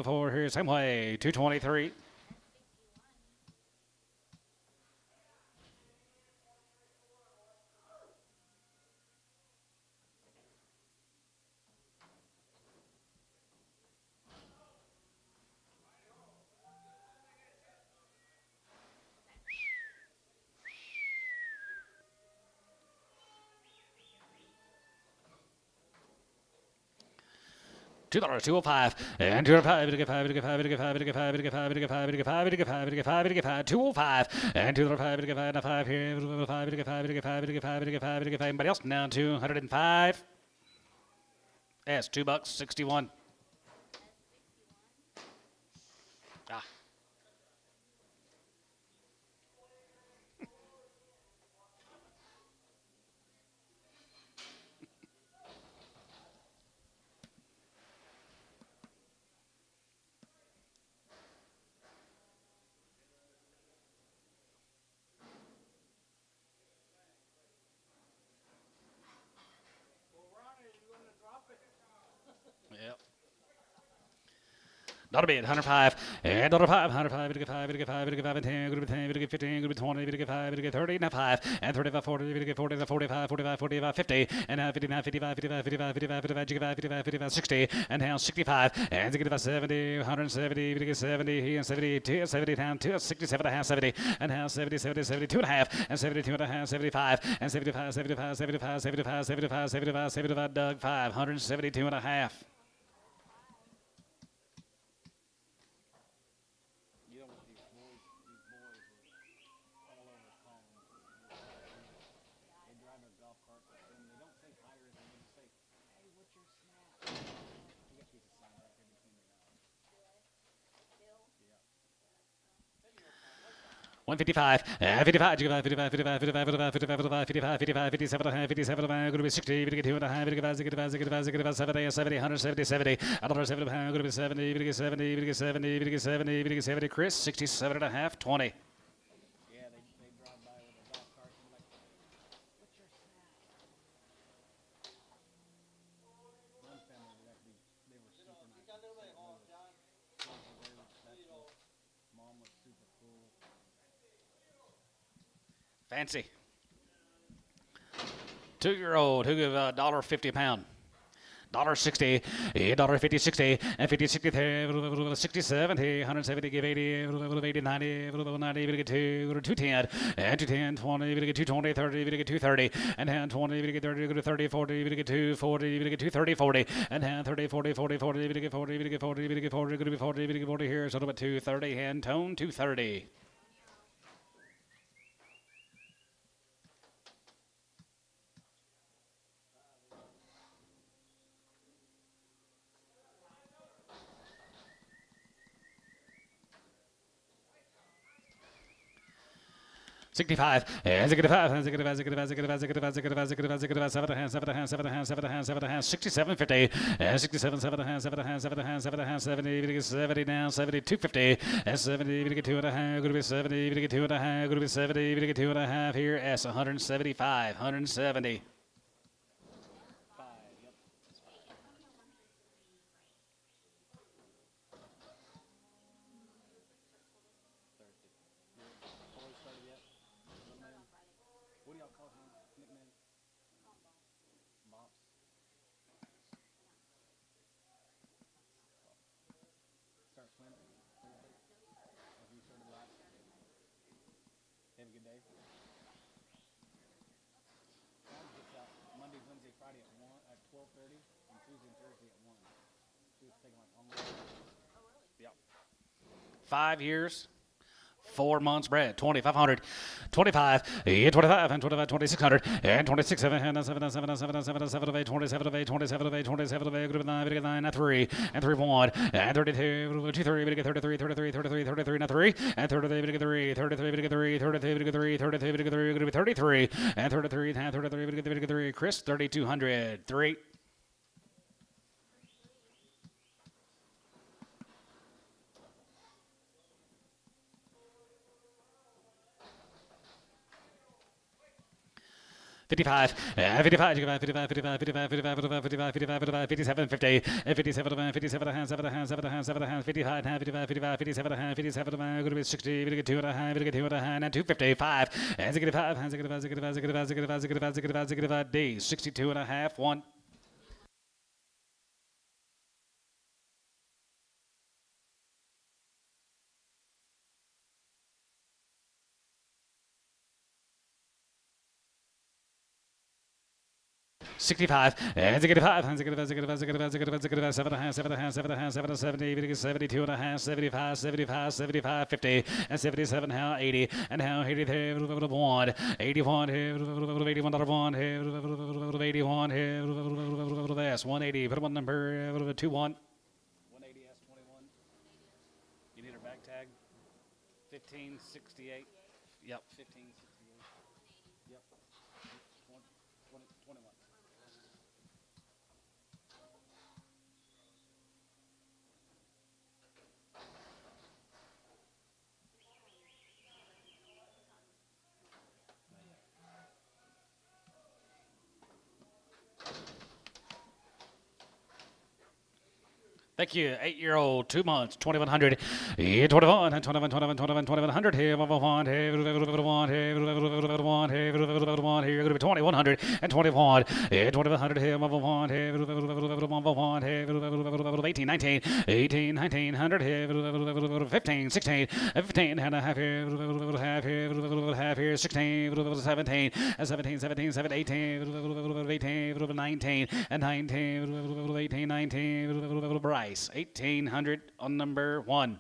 4 here, same way, 223. $2, 205, and 205, to get 5, to get 5, to get 5, to get 5, to get 5, to get 5, to get 5, to get 5, to get 5, to get 5, 205, and 205, to get 5, and 5 here, 5, to get 5, to get 5, to get 5, to get 5, to get 5. Anybody else down 205? Yes, $2.61. Ah. Yep. Not bid, 105, and $105, 105, to get 5, to get 5, to get 5, and 10, to get 10, to get 15, to get 20, to get 5, to get 30, and 5, and 35, 40, to get 40, 45, 45, 45, 50, and 59, 55, 55, 55, 55, 55, 55, 55, 60, and now 65, and to get 70, 170, to get 70, and 72, 70 down to 67 and a half, 70, and now 70, 70, 72 and a half, and 72 and a half, 75, and 75, 75, 75, 75, 75, 75, 75, Doug, 572 and a half. 155, 55, 55, 55, 55, 55, 55, 55, 55, 57, 57, going to be 60, going to get 2 and a half, going to get 70, 70, 170, 70, $170, going to be 70, going to get 70, going to get 70, going to get 70, going to get 70, Chris, 67 and a half, 20. Yeah, they drive by with a golf cart and like, what's your snack? One family was actually, they were super nice. They were very respectful. Mom was super cool. Fancy. 2-year-old who give $1.50 a pound. $1.60, $1.50, 60, and 50, 60, 60, 70, 170, give 80, 80, 90, 90, we get 210, and 210, 20, we get 220, 30, we get 230, and hand 20, we get 30, we get 30, 40, we get 240, we get 230, 40, and hand 30, 40, 40, 40, we get 40, we get 40, we get 40, we get 40, we get 40 here, so about 230, hand tone 230. $65, and $65, and $65, $67.50, and $67, 70 now, 70, $2.50, and 70, we get 2.5, going to be 70, we get 2.5, going to be 70, we get 2.5 here, S 175, 170. What do y'all call him? Nickname? Mops. Start swimming. Have you started last? Have a good day. Mom gets out Monday, Wednesday, Friday at 12:30, and Tuesday and Thursday at 1. She was taking like homework. Yep. 5 years. 4 months bread, 2,500, 25, 25, and 25, 2,600, and 26, 7, 7, 7, 7, 7, 7, 7, 8, 27, 8, 27, 8, 27, 8, group of 9, 9, and 3, and 3, 1, and 32, 2, 3, we get 33, 33, 33, 33, and 3, and 33, we get 3, 33, we get 3, 33, we get 3, 33, we get 3, going to be 33, and 33, and 33, we get 3, Chris, 3,200, 3. $55, 55, 55, 55, 55, 55, 55, 55, 55, 57, 50, 57, 57, 7, 7, 7, 55, 55, 55, 57, 57, going to be 60, we get 2 and a half, we get 2 and a half, and 255, and 65, and 65, 65, 65, 65, 65, 65, 65, D, 62 and a half, 1. $65, and $65, and $65, $65, 7, 70, 72 and a half, 75, 75, 75, 50, and 77, how 80, and how 80, 1, 81, 81, $1, 81, S, 180, put one number, 2, 1. 180 S21. You need a back tag? 1568. Yep. 1568. Yep. 21. Thank you. 8-year-old, 2 months, 2,100, 21, 21, 21, 21, 2100, here, 1, here, 1, here, going to be 2,100, and 21, 2,100, here, 1, here, 18, 19, 18, 1900, here, 15, 16, 15, and a half here, half here, 16, 17, 17, 17, 17, 18, 18, 19, and 19, 18, 19, Bryce, 1,800 on number 1.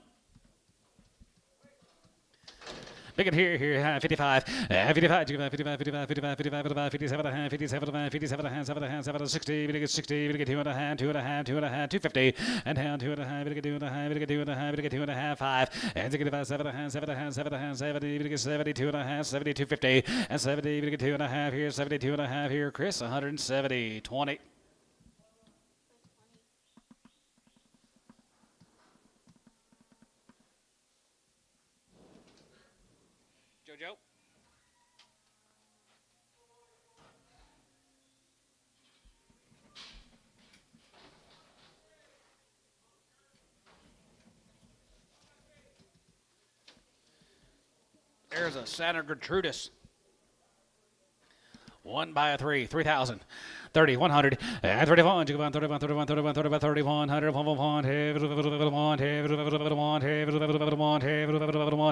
Look at here, 55, 55, 55, 55, 55, 55, 57 and a half, 57 and a half, 57 and a half, 7 and a half, 7 and 60, we get 60, we get 2 and a half, 2 and a half, 2 and a half, 250, and down 2 and a half, we get 2 and a half, we get 2 and a half, we get 2 and a half, 5, and 65, 7 and a half, 7 and a half, 7 and a half, 70, we get 72 and a half, 72, 50, and 70, we get 2 and a half here, 72 and a half here, Chris, 170, 20. Jojo. There's a Santa Gertrudis. 1 by a 3, 3,000. 30, 100, and 31, 31, 31, 31, 31, 31, 31, 100,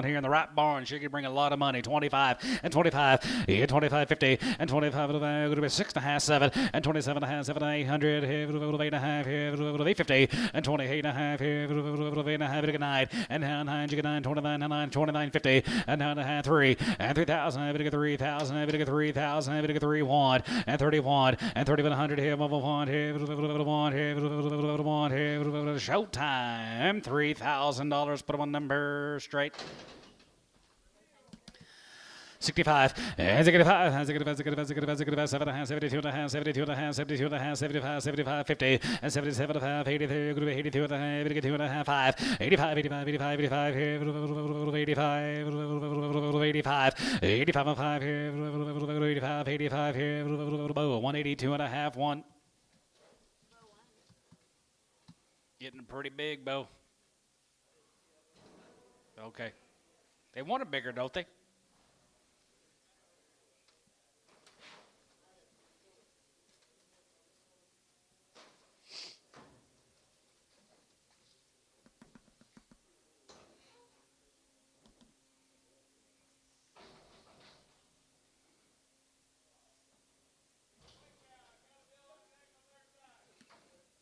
here in the right barn. She could bring a lot of money. 25 and 25, 25, 50, and 25, 6.5, 7, and 27 and a half, 7, 800, 8.5, 850, and 28 and a half, 8.5, 9, and 9, 9, 29, 9, 29, 50, and 9 and a half, 3, and 3,000, 3,000, 3,000, 3, 1, and 31, and 3,100 here, showtime, $3,000, put them on number straight. 65, and 65, 65, 65, 65, 7 and a half, 72 and a half, 72 and a half, 72 and a half, 75, 75, 50, and 77 and a half, 83, 82 and a half, 82 and a half, 5, 85, 85, 85, 85, 85, 85 and 5 here, 85, 85 here, 182 and a half, 1. Getting pretty big, Bo. Okay. They want it bigger, don't they?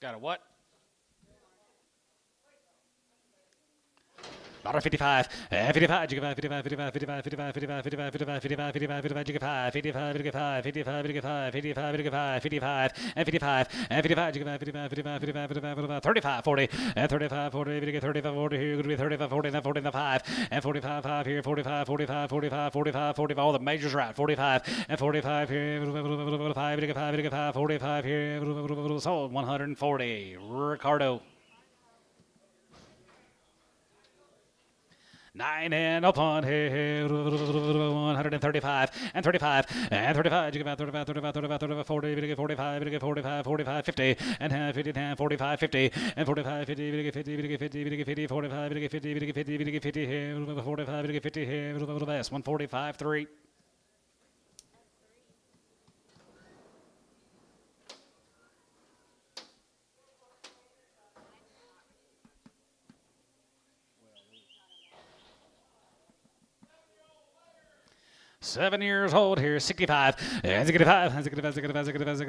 Got a what? $55, 55, 55, 55, 55, 55, 55, 55, 55, 55, 55, 55, 55, 55, 55, 55, 55, and 55, and 55, 55, 55, 55, 55, 35, 40, and 35, 40, 35, 40 here, going to be 35, 40, and then 40, and 5, and 45, 5 here, 45, 45, 45, 45, 45, all the majors are out, 45, and 45 here, 5, 45 here, sold 140, Ricardo. 9 and upon here, 135 and 35 and 35. You get 35, 35, 35, 35, 40, you get 45, you get 45, 45, 50, and 50, 45, 50, and 45, 50, you get 50, you get 50, you get 50, 45, you get 50, you get 50, you get 50 here, 45, you get 50 here, 145, 3. Seven years old here, 65, and 65, 65, 65, 65,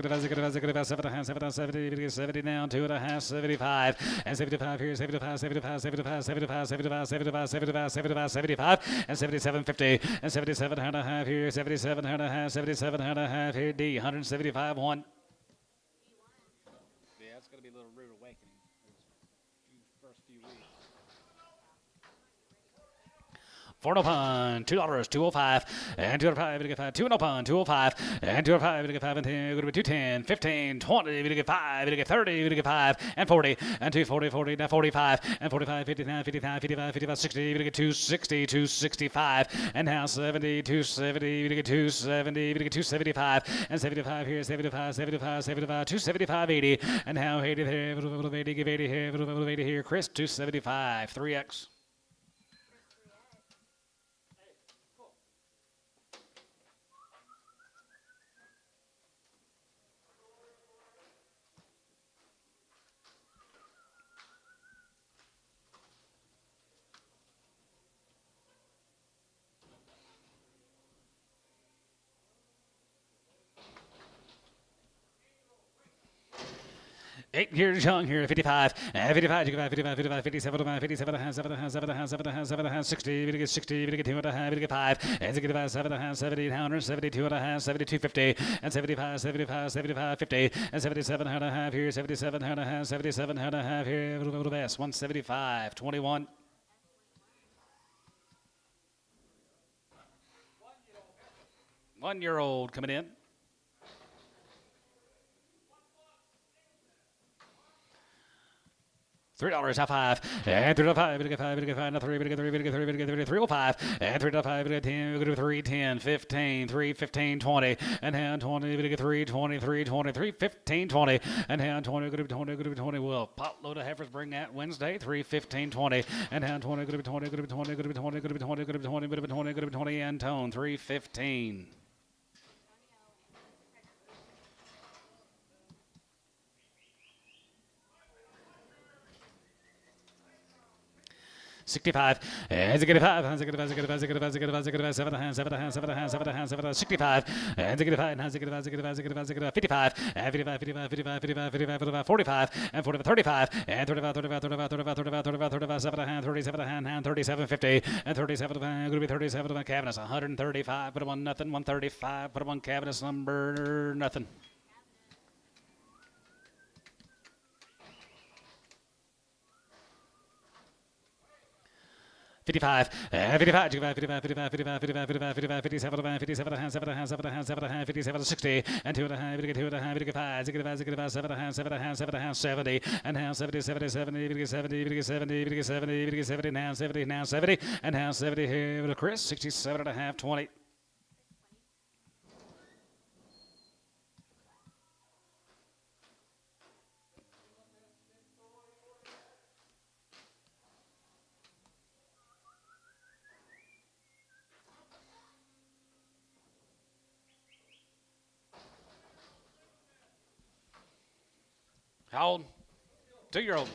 65, 65, 7, 70, 70 down, 2.5, 75, and 75 here, 75, 75, 75, 75, 75, 75, 75, 75, 75, and 77, 50, and 77 and a half here, 77 and a half, 77 and a half here, D, 175, 1. Yeah, it's going to be a little rude awakening those first few weeks. $4 upon, $2, 205, and 205, we get 5, 2 upon, 205, and 205, we get 5, and 10, going to be 210, 15, 20, we get 5, we get 30, we get 5, and 40, and 240, 40, now 45, and 45, 59, 59, 55, 55, 60, we get 260, 265, and now 70, 270, we get 270, we get 275, and 75 here, 75, 75, 75, 275, 80, and now 80 there, 80, give 80 here, 80 here, Chris, 275, 3X. 8 years young here, 55, 55, 55, 55, 57, 57, 7, 60, 60, 2 and a half, 5, and 65, 7, 70, 72 and a half, 72, 50, and 75, 75, 75, 50, and 77 and a half here, 77 and a half, 77 and a half here, the best, 175, 21. One-year-old coming in. $3, half five, and $3.05, we get five, we get five, three, we get three, we get three, we get three, 305, and $3.05, we get 10, we get 3, 10, 15, 3, 15, 20, and hand 20, we get 3, 20, 3, 20, 3, 15, 20, and hand 20, good to be 20, good to be 20. Well, pot load of heifers bring that Wednesday, 3, 15, 20, and hand 20, good to be 20, good to be 20, good to be 20, good to be 20, good to be 20, good to be 20, good to be 20, and tone 3, 15. $65, and $65, and $65, $65, $65, $65, $65, 7 hands, 7 hands, 7 hands, 7 hands, 7 hands, 65, and $65, and $65, $65, $65, 55, and 55, 55, 55, 55, 55, 45, and 45, 35, and 35, 35, 35, 35, 35, 35, 35, 7 hand, 37 hand, 37, 50, and 37, going to be 37, cabinets, 135, put them on nothing, 135, put them on cabinets, number nothing. 55, 55, 55, 55, 55, 55, 55, 55, 57, 57, 7, 7, 7, 57, 60, and 2 and a half, 2 and a half, 5, 7, 7, 70, and half 70, 70, 70, 70, 70, 70, 70, now 70, now 70, and half 70 here with Chris, 67 and a half, 20. How old? 2-year-old.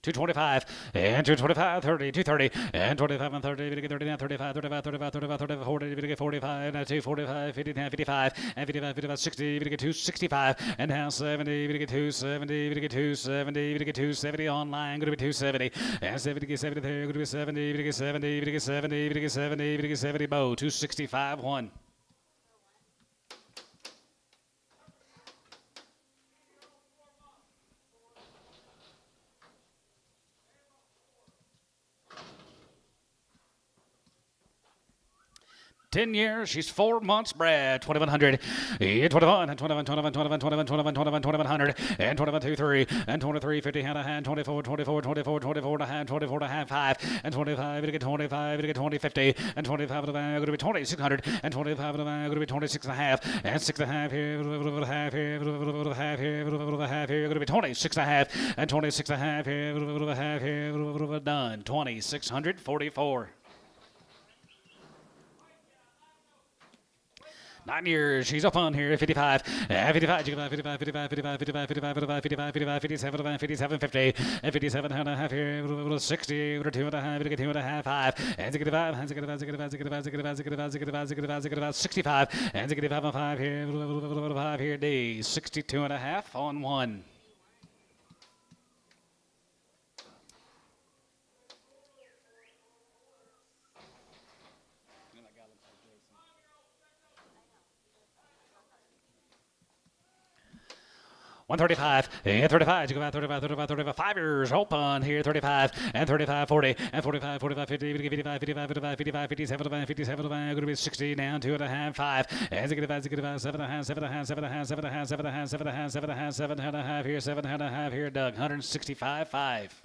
225, and 225, 30, 230, and 25, and 30, we get 39, 35, 35, 35, 35, 35, 40, we get 45, and 245, 50, 55, and 55, 55, 60, we get 265, and now 70, we get 270, we get 270, we get 270 online, going to be 270, and 70, get 70 there, going to be 70, we get 70, we get 70, we get 70, we get 70, bow, 265, 1. Ten years, she's 4 months, Brad, 2100, 21, and 21, 21, 21, 21, 21, 21, 2100, and 21, 23, and 23, 50, hand a hand, 24, 24, 24, 24 and a hand, 24 and a half, 5, and 25, we get 25, we get 20, 50, and 25 of the going to be 2600, and 25 of the going to be 26 and a half, and 6 and a half here, half here, half here, half here, going to be 26 and a half, and 26 and a half here, half here, done, 2644. 9 years, she's up on here, 55, 55, 55, 55, 55, 55, 55, 55, 55, 57, 57, 50, and 57 and a half here, 60, 2 and a half, 2 and a half, 5, and 65, and 65, 65, 65, 65, 65, 65, 65, 65, and 65 and 5 here, 5 here, D, 62 and a half on 1. $135, and 35, 35, 35, 35, 5 years open here, 35, and 35, 40, and 45, 45, 50, 55, 55, 55, 55, 57, 57, going to be 60, down 2 and a half, 5, and 65, 65, 7 and a half, 7 and a half, 7 and a half, 7 and a half, 7 and a half, 7 and a half, 7 and a half, 7 and a half here, 7 and a half here, Doug, 165, 5.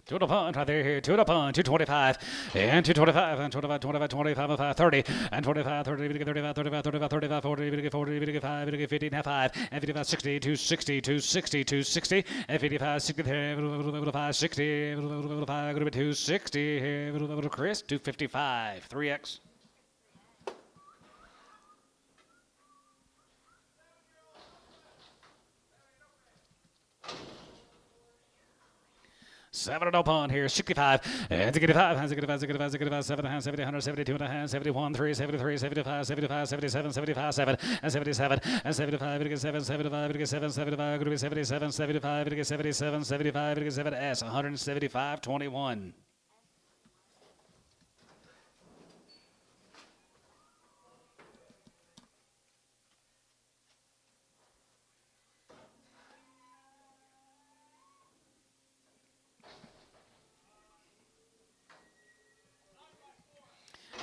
Two and a punch right there here, 2 and a punch, 225, and 225, and 25, 25, 25, 25, 30, and 25, 30, we get 35, 35, 35, 35, 40, we get 40, we get 5, we get 50, and 5, and 55, 60, 260, 260, 260, and 55, 60, 5, 60, 5, going to be 260, here, Chris, 255, 3X. 7 and open here, 65, and 65, 75, 7, 70, 100, 72 and a half, 71, 3, 73, 75, 75, 77, 75, 7, and 77, and 75, it gets 7, 75, it gets 7, 75, it gets 77, 75, it gets 77, 75, it gets 7, S, 175, 21.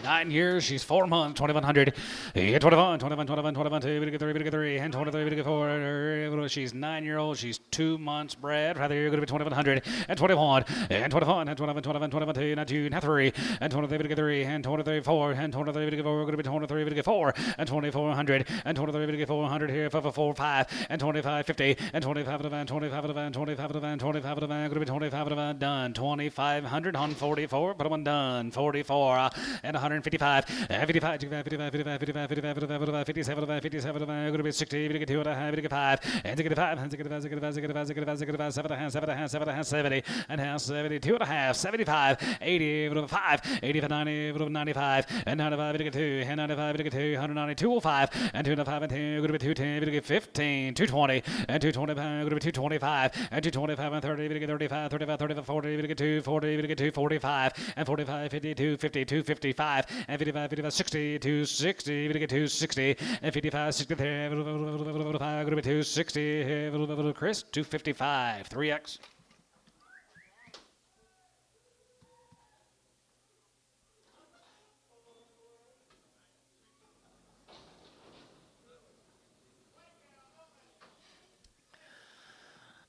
Nine years, she's 4 months, 2100. 21, 21, 21, 21, 2, 3, and 23, 4. She's 9-year-old, she's 2 months bred. Rather, you're going to be 2100, and 21, and 21, and 21, 21, 22, and 2, and 3, and 23, 3, and 23, 4, and 23, 4. We're going to be 23, 4, and 2400, and 23, 400 here, 4, 5, and 25, 50, and 25 to van, 25 to van, 25 to van, 25 to van. Going to be 25 to van, done. 2500 on 44, put one done. 44, and 155, 55, 55, 55, 55, 55, 55, 57, 57, going to be 60, we get 2 and a half, we get 5, and 65, and 65, 65, 65, 65, 7 and a half, 7 and a half, 7 and a half, 70, and a half, 72 and a half, 75, 80, 5, 85, 90, 95, and 95, we get 2, and 95, we get 2, 190, 205, and 2 and a 5, and 10, going to be 210, we get 15, 220, and 225, going to be 225, and 225, and 30, we get 35, 35, 35, 40, we get 240, we get 245, and 45, 52, 50, 255, and 55, 55, 60, 260, we get 260, and 55, 63, 55, going to be 260, Chris, 255, 3X.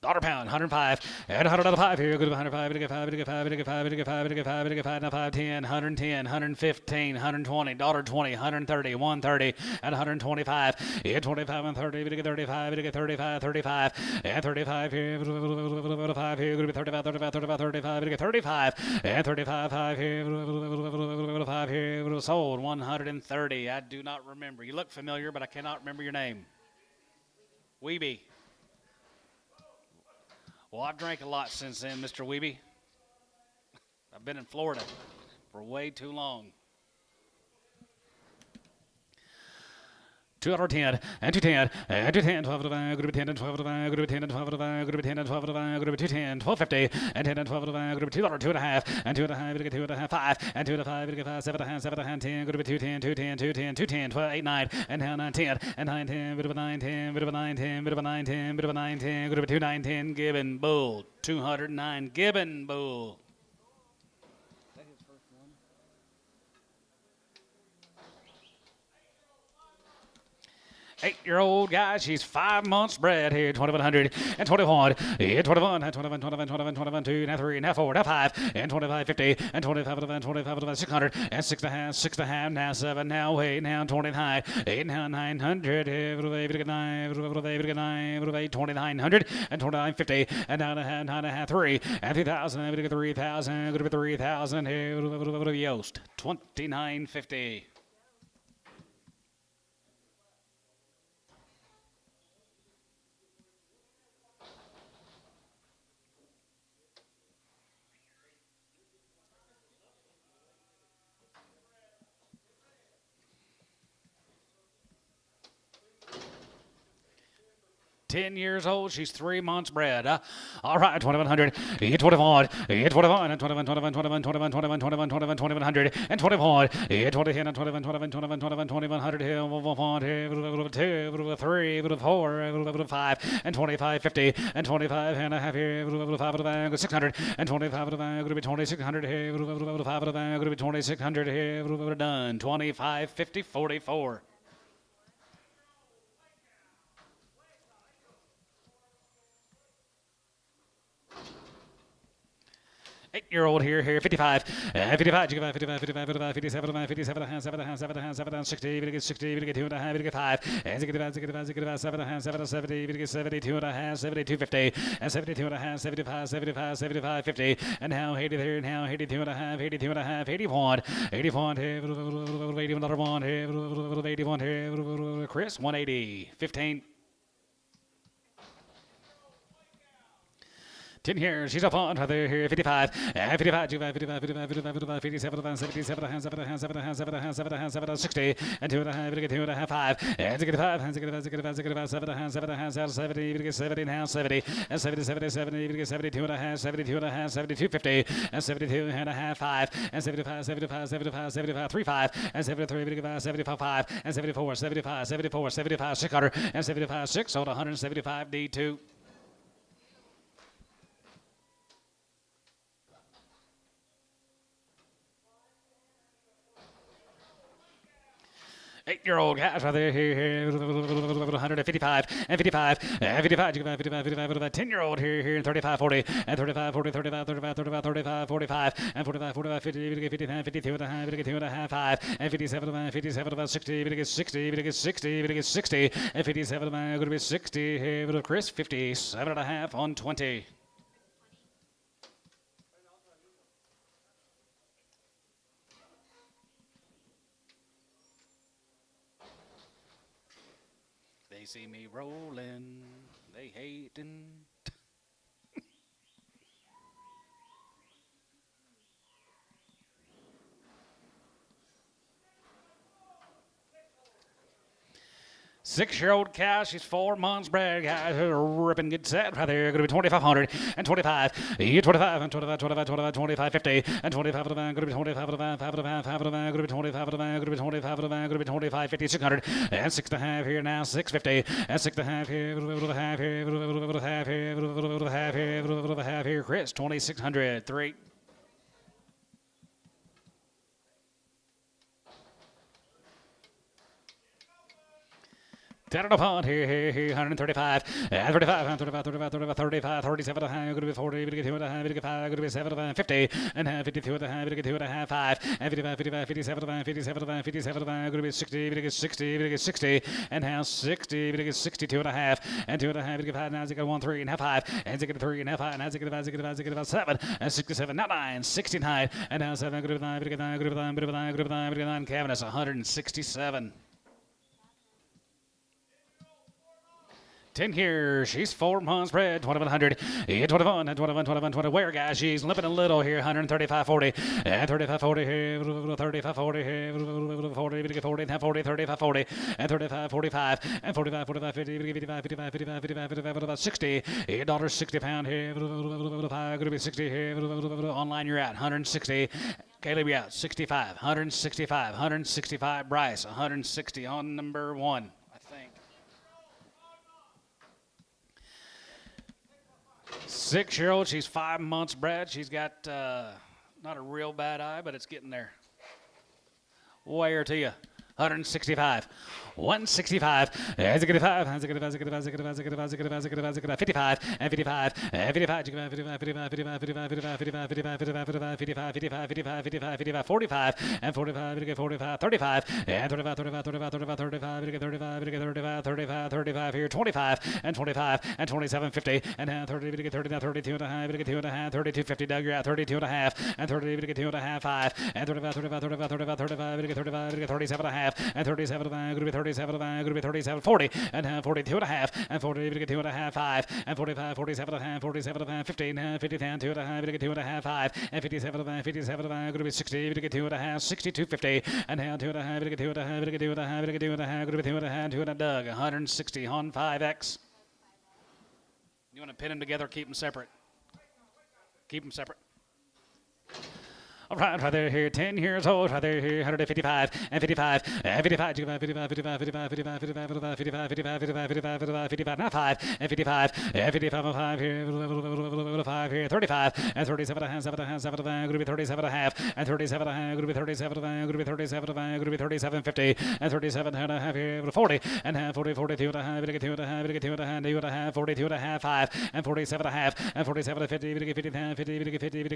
Dollar pound, 105, and 105 here, go to 105, we get 5, we get 5, we get 5, we get 5, we get 5, we get 5, now 5, 10, 110, 115, 120, $20, 130, 130, and 125, yeah, 25 and 30, we get 35, we get 35, 35, and 35 here, 5 here, go to be 35, 35, 35, 35, we get 35, and 35, 5 here, 5 here, sold 130. I do not remember. You look familiar, but I cannot remember your name. Weeby. Well, I've drank a lot since then, Mr. Weeby. I've been in Florida for way too long. 210, and 210, and 210, 12 to 5, group 10 and 12 to 5, group 10 and 12 to 5, group 10 and 12 to 5, group 210, 1250, and 10 and 12 to 5, group $2, 2.5, and 2.5, we get 2.5, 5, and 2.5, we get 5, 7.5, 7.5, 10, group 210, 210, 210, 210, 12, 8, 9, and now 9, 10, and 9, 10, bit of a 9, 10, bit of a 9, 10, bit of a 9, 10, bit of a 9, 10, group 2, 9, 10, Gibbon Bull, 209, Gibbon Bull. 8-year-old guy, she's 5 months bred here, 2100, and 21, yeah, 21, and 21, 21, 21, 21, 2, now 3, now 4, now 5, and 25, 50, and 25, 25, 600, and 6.5, 6.5, now 7, now 8, now 29, 8, now 900, 9, 2900, and 2950, and now 9.5, 3, and 3,000, and 3,000, 3,000, here, Yost, 2950. $10 years old. She's 3 months bred. All right, 2100, 21, 21, and 21, 21, 21, 21, 21, 21, 21, 2100, and 21, 20, and 21, 21, 21, 21, 2100, 2, 3, 4, 5, and 25, 50, and 25 and a half here, 5 of the bag, 600, and 25 of the bag, going to be 2600 here, 5 of the bag, going to be 2600 here, done, 25, 50, 44. 8-year-old here, 55, 55, 55, 55, 55, 57, 57, 7, 60, we get 60, we get 2 and a half, we get 5, and 65, 7, 70, we get 72 and a half, 72, 50, and 72 and a half, 75, 75, 75, 50, and now 80 there, now 82 and a half, 82 and a half, 81, 81 here, 81 here, 81 here, Chris, 180, 15. 10 here, she's up on there here, 55, 55, 55, 55, 55, 55, 57, 77, 7, 60, and 2 and a half, 2 and a half, 5, and 5, 7, 70, 70, now 70, and 70, 70, 70, 72 and a half, 72 and a half, 72, 50, and 72 and a half, 5, and 75, 75, 75, 75, 35, and 73, 75, 75, 5, and 74, 75, 74, 75, 600, and 75, 6, sold 175, D2. Eight-year-old guys right there, here, 155, and 55, and 55, 55, 55, 55, 10-year-old here, and 35, 40, and 35, 40, 35, 35, 35, 35, 45, and 45, 45, 50, 59, 52 and a half, 52 and a half, 5, and 57, 57, 60, 60, 60, 60, and 57, going to be 60, here, Chris, 57 and a half on 20. They see me rolling, they hating. Six-year-old cow, she's 4 months bred. Guys, ripping good set right there. Going to be 2,500 and 25. 25 and 25, 25, 25, 25, 50 and 25 of the van. Going to be 25 of the van, 5 of the van, 5 of the van. Going to be 25 of the van. Going to be 25 of the van. Going to be 25, 50, 600 and 6 and a half here now. 650 and 6 and a half here. Half here. Half here. Half here. Half here. Chris, 2,600. 3. Down on the pond here, 135, 35, 35, 35, 35, 35, 37 and a half, going to be 40, going to get 2 and a half, going to get 5, going to be 7 and a half, 50, and a half, 52 and a half, going to get 2 and a half, 5, and 55, 55, 57 and a half, 57 and a half, 57 and a half, going to be 60, going to get 60, going to get 60, and now 60, going to get 62 and a half, and 2 and a half, going to get 5, now it's going to 1, 3 and a half, 5, and it's going to 3 and a half, 5, and now it's going to 5, it's going to 5, it's going to 7, and 67, now 9, 69, and now 7, going to 9, going to 9, going to 9, going to 9, going to 9, going to 9, Kevin, that's 167. 10 here, she's 4 months bred, 2,100, 21, 21, 21, 20, where guys, she's limping a little here, 135, 40, and 35, 40 here, 35, 40 here, 40, 40, 40, 35, 40, and 35, 45, and 45, 45, 50, 55, 55, 55, 55, 55, 60, $8, 60 pound here, going to be 60 here, online you're at 160, Caleb, you're out 65, 165, 165, Bryce, 160 on number 1. 6-year-old, she's 5 months bred. She's got not a real bad eye, but it's getting there. Weigh her to you. 165, 165, 55, 55, 55, 55, 55, and 55, 55, 45, and 45, 45, 35, and 35, 35, 35, 35, 35, 35, 35, 35 here, 25, and 25, and 27, 50, and 30, 30, 32 and a half, 32 and a half, 32, 50, Doug, you're at 32 and a half, and 30, 2 and a half, 5, and 35, 35, 35, 35, 35, 35, 37 and a half, and 37 of going to be 37 of going to be 37, 40, and 42 and a half, and 40, 2 and a half, 5, and 45, 47 and a half, 47 and a half, 15, 50, 2 and a half, 2 and a half, 5, and 57 of 57 of going to be 60, 2 and a half, 62, 50, and 2 and a half, 2 and a half, 2 and a half, 2 and a half, going to be 2 and a half, 2 and a Doug, 160 on 5X. You want to pin them together, keep them separate. Keep them separate. All right, right there, here, 10 years old, right there, here, 155, and 55, and 55, 55, 55, 55, 55, 55, 55, 55, 55, 55, 55, now 5, and 55, and 55, 5 here, 5 here, 35, and 37 and a half, 7 and a half, 7 and a half, going to be 37 and a half, and 37 and a half, going to be 37 and a half, going to be 37 and a half, going to be 37, 50, and 37 and a half here, 40, and half, 40, 42 and a half, 2 and a half, 2 and a half, 2 and a half, 42 and a half, 5, and 47 and a half, and 47 and 50, 50, 50, 50, 50, 50, 50,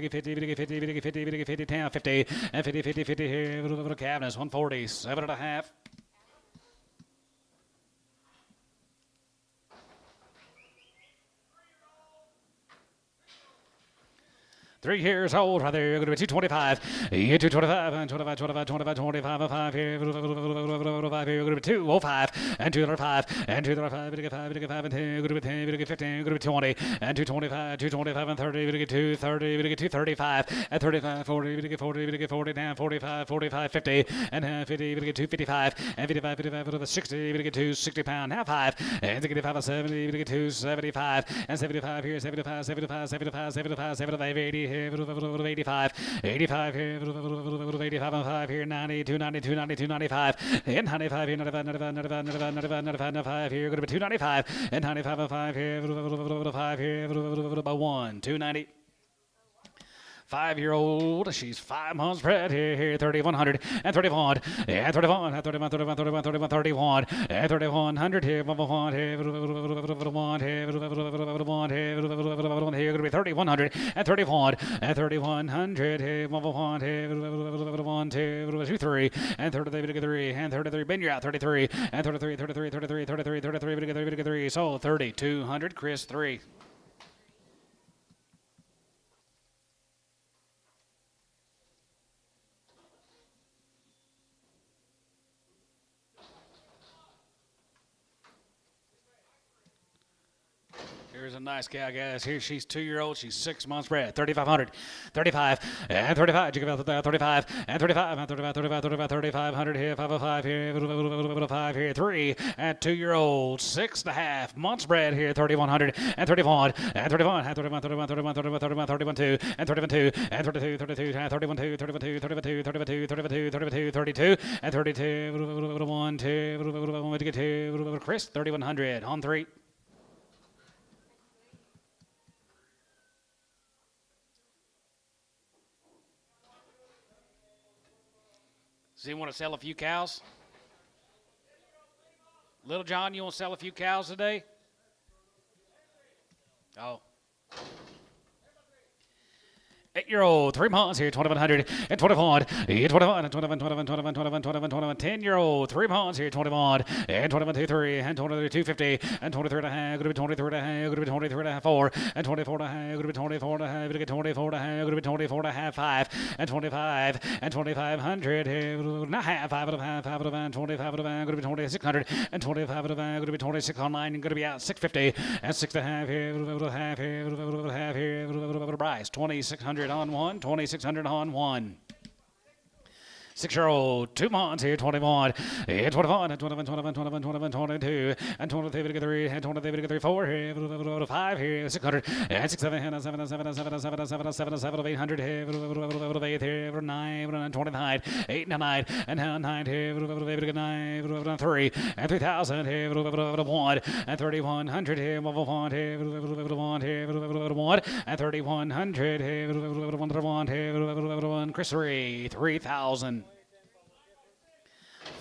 50, 50, 10, 50, and 50, 50, 50 here, cabinets, 140, 7 and a half. 3 years old right there. Going to be 225. Yeah, 225 and 25, 25, 25, 25, 5 here. 5 here. Going to be 205 and 205 and 205. Going to get 5, going to get 5 and 10. Going to be 10. Going to get 15. Going to be 20 and 225, 225 and 30. Going to get 230. Going to get 235 and 35, 40. Going to get 40. Going to get 40 down. 45, 45, 50 and 50. Going to get 255 and 55, 55, 60. Going to get 260 pound. Half 5 and 65, 70. Going to get 275 and 75 here. 75, 75, 75, 75, 75, 80 here. 85, 85 here. 85 and 5 here. 90, 290, 290, 295 and 95 here. 95, 95, 95, 95, 95, 95, 95 here. Going to be 295 and 95 and 5 here. 5 here. By 1, 290. 5-year-old, she's 5 months bred here, 3,100 and 31 and 31 and 31, 31, 31, 31, 31 and 3,100 here, 1 here, 1 here, 1 here, going to be 3,100 and 31 and 3,100 here, 1 here, 1, 2, 3 and 33 and 33. Ben, you're out 33 and 33, 33, 33, 33, 33, 33. So 3,200, Chris 3. Here's a nice cow, guys. Here she's 2-year-old. She's 6 months bred. 3,500, 35 and 35. You give out 35 and 35 and 35, 35, 35, 3,500 here. 505 here. 5 here. 3 and 2-year-old. 6.5 months bred here. 3,100 and 31 and 31 and 31, 31, 31, 31, 31, 31, 2 and 31, 2 and 32, 32 and 31, 2, 31, 2, 32, 32, 32, 32, 32 and 32. 1, 2, 2. Chris 3,100 on 3. Does anyone want to sell a few cows? Little John, you want to sell a few cows today? Oh. 8-year-old, 3 months here, 2,100 and 21, 21 and 21, 21, 21, 21, 21, 21, 10-year-old, 3 months here, 21 and 21, 23 and 23, 250 and 23 and a half, going to be 23 and a half, going to be 23 and a half, 4 and 24 and a half, going to be 24 and a half, going to get 24 and a half, going to be 24 and a half, 5 and 25 and 2,500 here, not half, 5 and a half, 5 and a half, 25 and a half, going to be 2,600 and 25 and a half, going to be 26 online, going to be out 650 and 6 and a half here, half here, half here, Bryce, 2,600 on 1, 2,600 on 1. 6-year-old, 2 months here, 21, and 21, and 21, 21, 21, 21, 22, and 23, 3, and 23, 4 here, 5 here, 600, and 6, 7, and 7, 7, 7, 7, 7, 7, 7, 800 here, 8 here, 9, 29, 8, 9, and 9 here, 9, 3, and 3,000 here, 1, and 3,100 here, 1 here, 1 here, 1, and 3,100 here, 1 here, 1, Chris 3,000.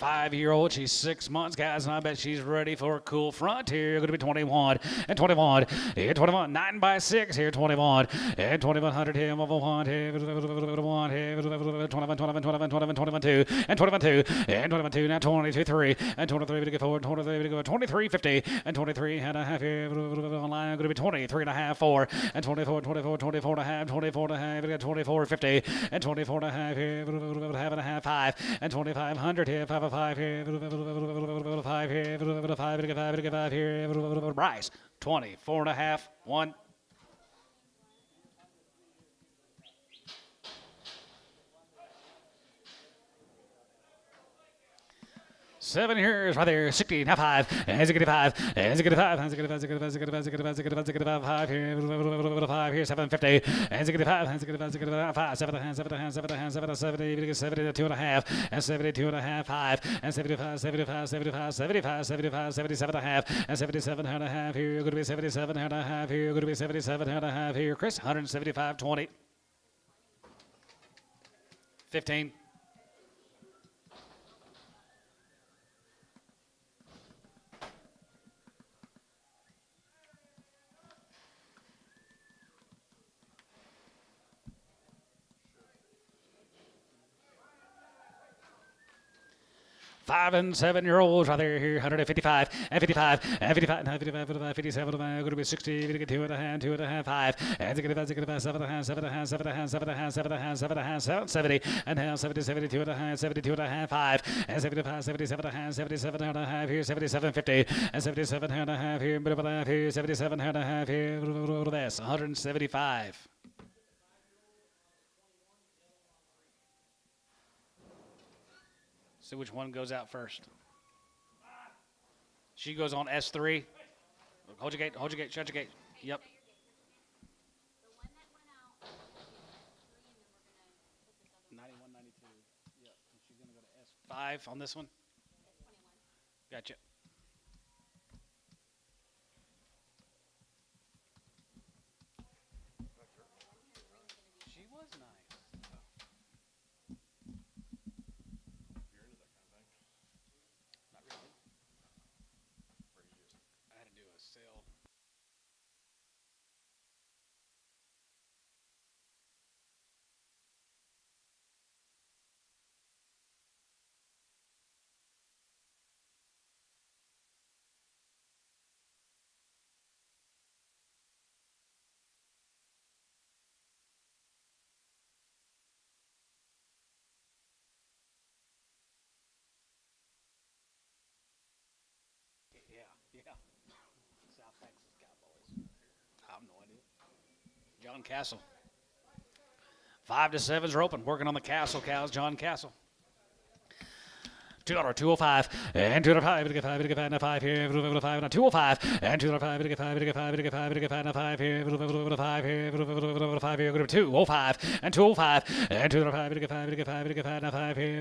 5-year-old, she's 6 months, guys, and I bet she's ready for a cool front here. Going to be 21 and 21, and 21, 9 by 6 here, 21 and 2,100 here, 1 here, 1 here, 21, 21, 21, 21, 21, 2 and 21, 2 and 22, now 22, 3 and 23 to get forward, 23 to go 23, 50 and 23 and a half here, online going to be 23 and a half, 4 and 24, 24, 24 and a half, 24 and a half, we got 24, 50 and 24 and a half here, half and a half, 5 and 2,500 here, 5 here, 5 here, 5 here, Bryce, 24 and a half, 1. Seven years right there, 60, now 5, and 65, and 65, and 5 here, 5 here, 750, and 65, and 65, 5, 7, 70, 72 and a half, and 72 and a half, 5, and 75, 75, 75, 75, 75, 77 and a half, and 77 and a half here, going to be 77 and a half here, going to be 77 and a half here, Chris, 175, 20, 15. 5 and 7 year olds right there here. 155 and 55 and 55 and 55, 55, 57. Going to be 60. Going to get 2.5, 5 and 7 and a half, 7 and a half, 7 and a half, 7 and a half, 7 and a half, 7 and a half, 7 and a half, 70 and a half, 70, 72 and a half, 72 and a half, 5 and 75, 77 and a half, 77 and a half here, 77, 50 and 77 and a half here, 77 and a half here. That's 175. See which one goes out first. She goes on S3. Hold your gate, shut your gate. Yep. The one that went out, she's S3, and then we're gonna put this other 91, 92. Yep. And she's going to go to S. 5 on this one. S21. Gotcha. She was nice. You're into that kind of thing? Not really. Or you just I had to do a sale. Yeah. South Texas Cowboys. I have no idea. John Castle. 5 to 7s are open. Working on the Castle cows. John Castle. $2, 205 and 205. To get 5. To get 5 and a 5 here. 5 and a 205 and 205. To get 5. To get 5. To get 5. To get 5 and a 5 here. 5 here. 5 here. Go to 205 and 205 and 205. To get 5. To get 5. To get 5 and a 5 here.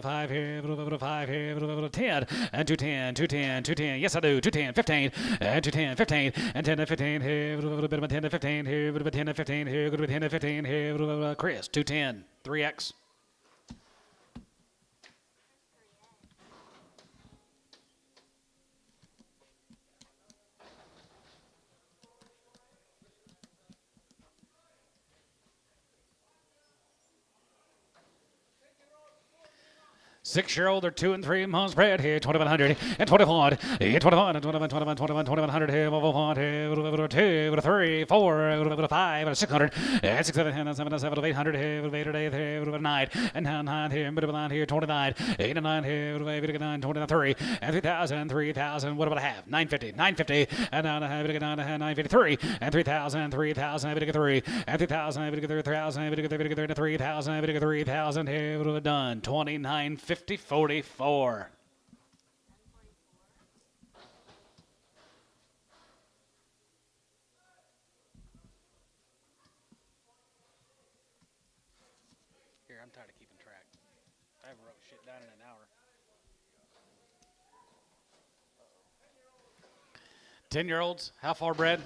5 here. 5 here. 10 and 210. 210. 210. Yes, I do. 210. 15 and 210. 15 and 10 to 15 here. A bit of 10 to 15 here. A bit of 10 to 15 here. Go to 10 to 15 here. Chris. 210. 3X. Six-year-old are 2 and 3 months bred here, 2100 and 21, 21 and 21, 21, 21, 2100 here, 1 here, 2, 3, 4, 5, 600 and 6, 7, 7, 7, 800 here, 8 here, 9 and 9 here, middle line here, 29, 8 and 9 here, 9, 23 and 3000, 3000. What about a half? 950, 950 and 953 and 3000, 3000, 3 and 3000, 3000, 3000 here, done. 2950. 44. Here, I'm tired of keeping track. I haven't wrote shit down in an hour. 10-year-olds, how far bred?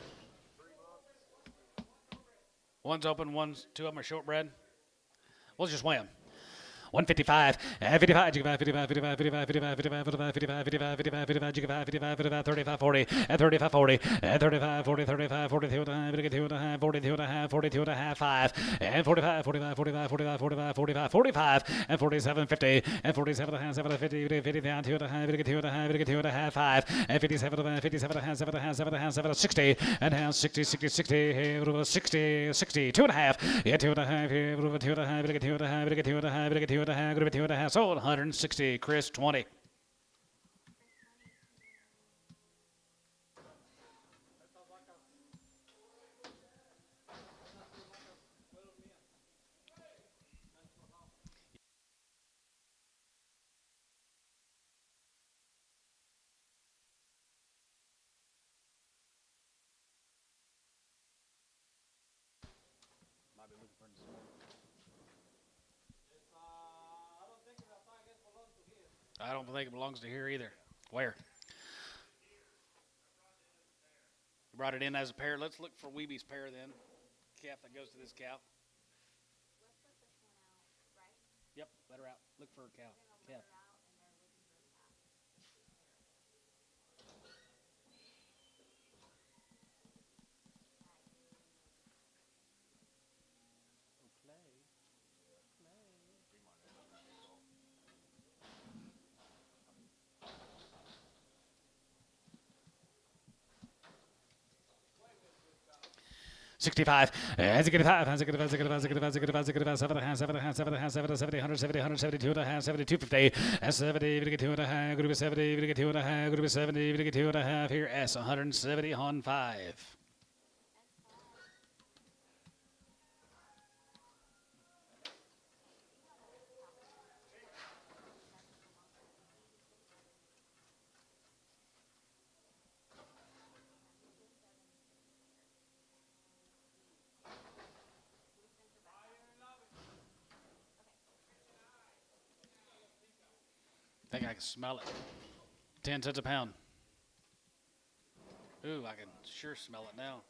One's open, two of them are short bred. We'll just weigh them. 155 and 55, 55, 55, 55, 55, 55, 55, 55, 55, 55, 55, 55, 55, 35, 40, and 35, 40, and 35, 40, 35, 42 and a half, 42 and a half, 42 and a half, 42 and a half, 5, and 45, 45, 45, 45, 45, 45, 45, and 47, 50, and 47 and a half, 7, 50, 50 down, 2 and a half, 2 and a half, 2 and a half, 5, and 57 and a half, 57 and a half, 7 and a half, 7 and a half, 7, 60, and a half, 60, 60, 60, 60, 60, 2 and a half, yeah, 2 and a half, here, 2 and a half, 2 and a half, 2 and a half, 2 and a half, going to be 2 and a half, sold 160. Chris 20. Might be looking for this morning. I don't think it belongs to here either. Where? You brought it in as a pair. Let's look for Weeby's pair then. Calf that goes to this cow. Let's let this one out, right? Yep, let her out. Look for a cow. Let Calf. her out, and they're looking for a calf. 65, and 65, and 65, 65, 65, 65, 65, 7 and a half, 7 and a half, 7 and a half, 7 and 70, 170, 172 and a half, 72, 50, and 70, even to get 2 and a half, group of 70, even to get 2 and a half, group of 70, even to get 2 and a half here, S 170 on 5. I think I can smell it. 10 cents a pound. Ooh, I can sure smell it now.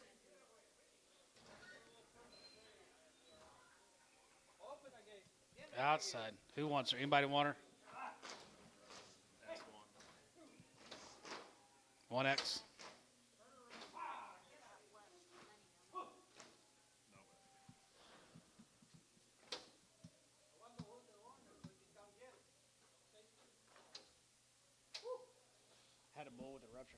Outside. Who wants her? Anybody want her? 1X. Had a bull with a rupture.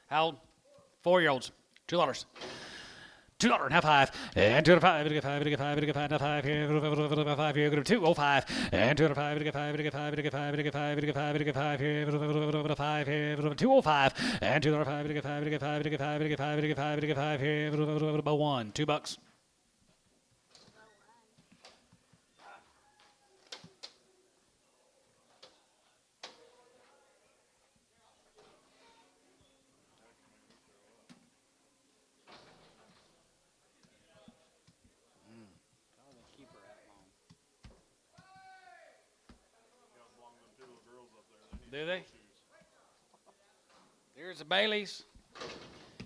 How old? 4-year-olds. $2. $2 and a half, and 2 and 5, and 5, and 5, and 5, and 5 here, 5 here, 205, and 205, and 5, and 5, and 5, and 5, and 5, and 5 here, 5 here, 205, and 205, and 5, and 5, and 5, and 5, and 5, and 5 here, $1, $2. Do they? There's the Baileys.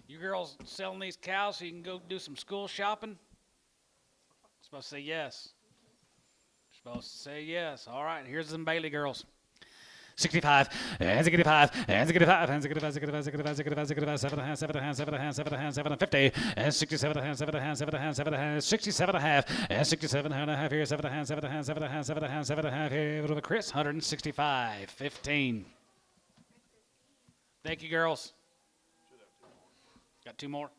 You girls selling these cows so you can go do some school shopping? Supposed to say yes. Supposed to say yes. All right, here's them Bailey girls. 65, and 65, and 65, and 65, 65, 65, 65, 65, 7 and a half, 7 and a half, 7 and a half, 7 and a half, 7 and 50, and 67 and a half, 7 and a half, 7 and a half, 7 and a half, 67 and a half, and 67 and a half here, 7 and a half, 7 and a half, 7 and a half, 7 and a half, 7 and a half here, Chris, 165, 15. Thank you, girls. Got 2 more.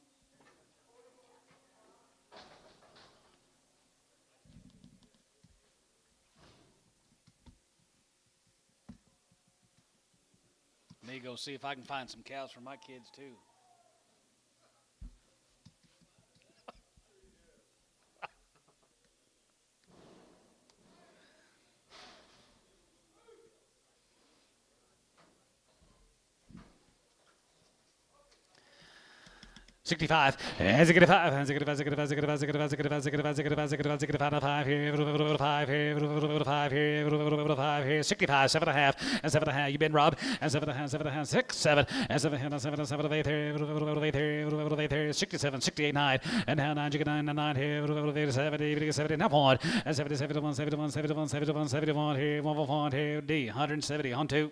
May go see if I can find some cows for my kids too. $65, and 65, and 65, 65, 65, 65, 65, 65, 65, 65, 65, 5 here, 5 here, 5 here, 5 here, 65, 7 and a half, and 7 and a half. You been robbed, and 7 and a half, 7 and a half, 6, 7, and 7 and 7 and 7 of 8 here, 8 here, 67, 68, 9, and now 9, you get 9 and 9 here, 70, 70, now 1, and 70, 71, 71, 71, 71, 71 here, 1 here, D, 170 on 2.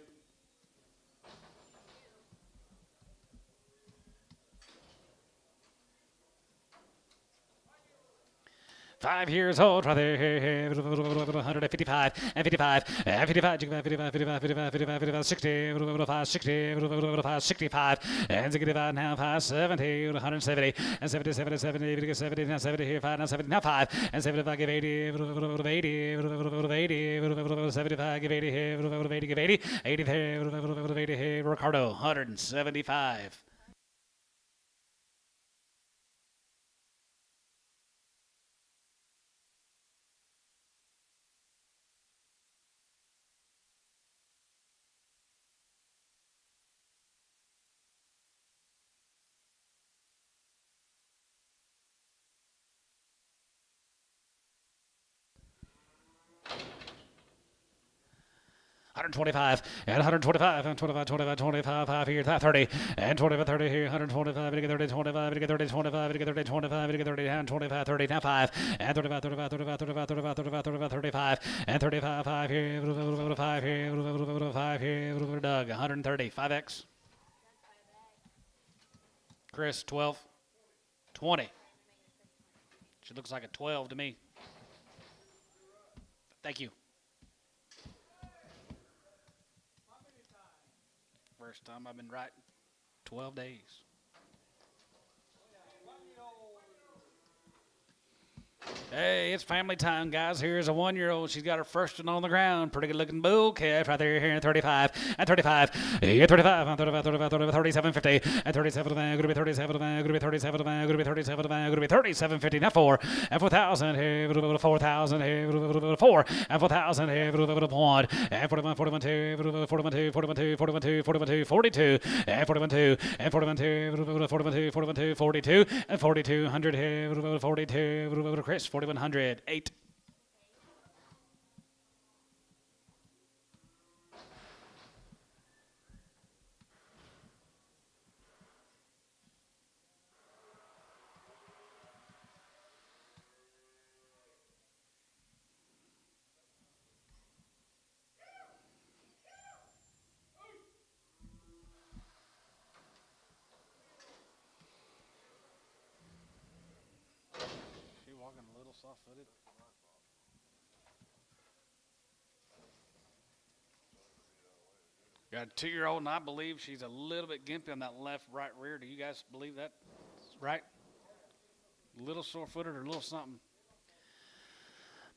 Five years old, right there, 155, and 55, and 55, 55, 55, 55, 55, 55, 60, 60, 65, and 65, now 5, 70, 170, and 70, 70, 70, 70, now 70 here, 5, now 70, now 5, and 75, give 80, 80, 75, give 80 here, 80, give 80, 80 there, 80 here, Ricardo, 175. $125, and 125, and 25, 25, 25, 5 here, 30, and 25, 30 here, 125, 30, 25, 30, 25, 30, 25, 30, and 25, 30, now 5, and 35, 35, 35, 35, 35, 35, 35, 35, and 35, 5 here, 5 here, 5 here, Doug, 130, 5X. Chris, 12, 20. She looks like a 12 to me. Thank you. First time I've been right 12 days. Hey, it's family time, guys. Here's a 1-year-old. She's got her first one on the ground. Pretty good looking bull calf right there. Here, 35 and 35. Yeah, 35 and 35, 35, 35, 37, 50 and 37. Going to be 37. Going to be 37. Going to be 37. Going to be 37, 50. Now 4 and 4,000. Here, 4,000. Here, 4 and 4,000. Here, 1 and 41, 41, 2, 41, 2, 41, 2, 41, 2, 41, 2, 42 and 41, 2 and 41, 2, 41, 2, 41, 2, 42 and 4,200. Here, 42. Chris, 4,100. 8. She walking a little soft-footed. Got a 2-year-old, and I believe she's a little bit gimpy on that left, right rear. Do you guys believe that? Right? A little sore-footed or a little something.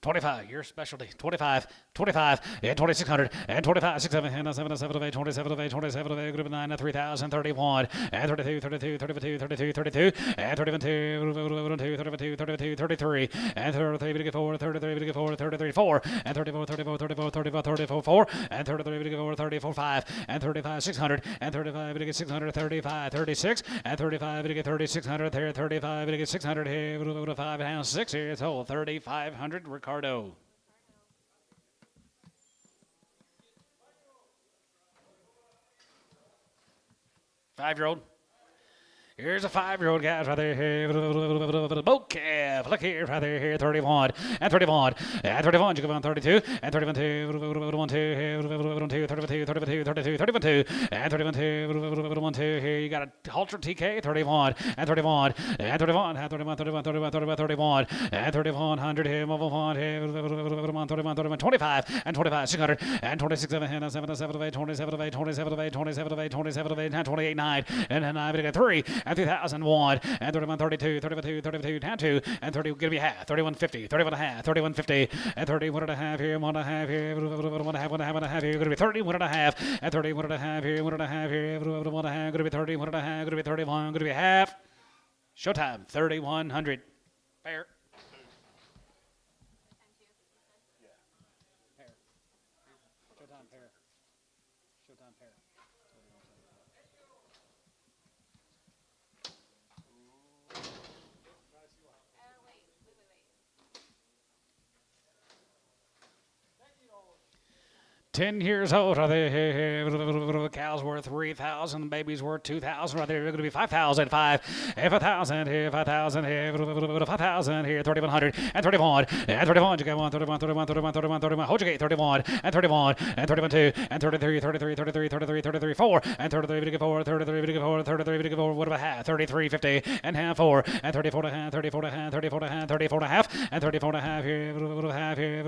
25, your specialty. 25, 25, and 2,600, and 25, 6, 7, and 7, 7, 8, 27, 8, 27, 8, group of 9, 3,000, 31, and 32, 32, 32, 32, 32, and 31, 2, 32, 32, 33, and 33, 4, 33, 4, 33, 4, and 34, 34, 34, 34, 34, 4, and 33, 4, 34, 5, and 35, 600, and 35, 600, 35, 36, and 35, 3,600, 35, 600, here, 5 pounds 6, here, it's whole 3,500, Ricardo. 5-year-old. Here's a 5-year-old, guys, right there. Boat calf. Look here, right there. Here, 31 and 31 and 31. You go on 32 and 31, 2, 32, 32, 32, 31, 2 and 31, 2, 2. Here you got a Ultra TK, 31 and 31 and 31 and 31, 31, 31, 31, 31 and 3100. Here, mobile one. Here, 31, 31, 25 and 25, 600 and 26, 7, 7, 7, 8, 27, 8, 27, 8, 27, 8, 27, 8, 28, 9 and 9, 3. And 2001 and 31, 32, 32, 32, down 2 and 30 going to be half 31.50, 31.5, 31.50 and 31.5 here, 1.5 here, 1.5 here, going to be 31.5 and 31.5 here, 1.5 here, 1.5 going to be 31.5, going to be 31, going to be half. Showtime 3,100. Fair. Pair. Showtime pair. Showtime pair. Wait. 10 years old. Cows worth 3,000. Babies worth 2,000. Right there, they're going to be 5,000. 5 and 5,000 here. 5,000 here. 5,000 here. 3,100 and 31 and 31. You got 1, 31, 31, 31, 31, 31. Hold your gate. 31 and 31 and 31, 2 and 33, 33, 33, 33, 33, 4 and 33, 4, 33, 4, 33, 4. What about half? 33, 50 and half 4 and 34 and a half, 34 and a half, 34 and a half, 34 and a half and 34 and a half here. Half here.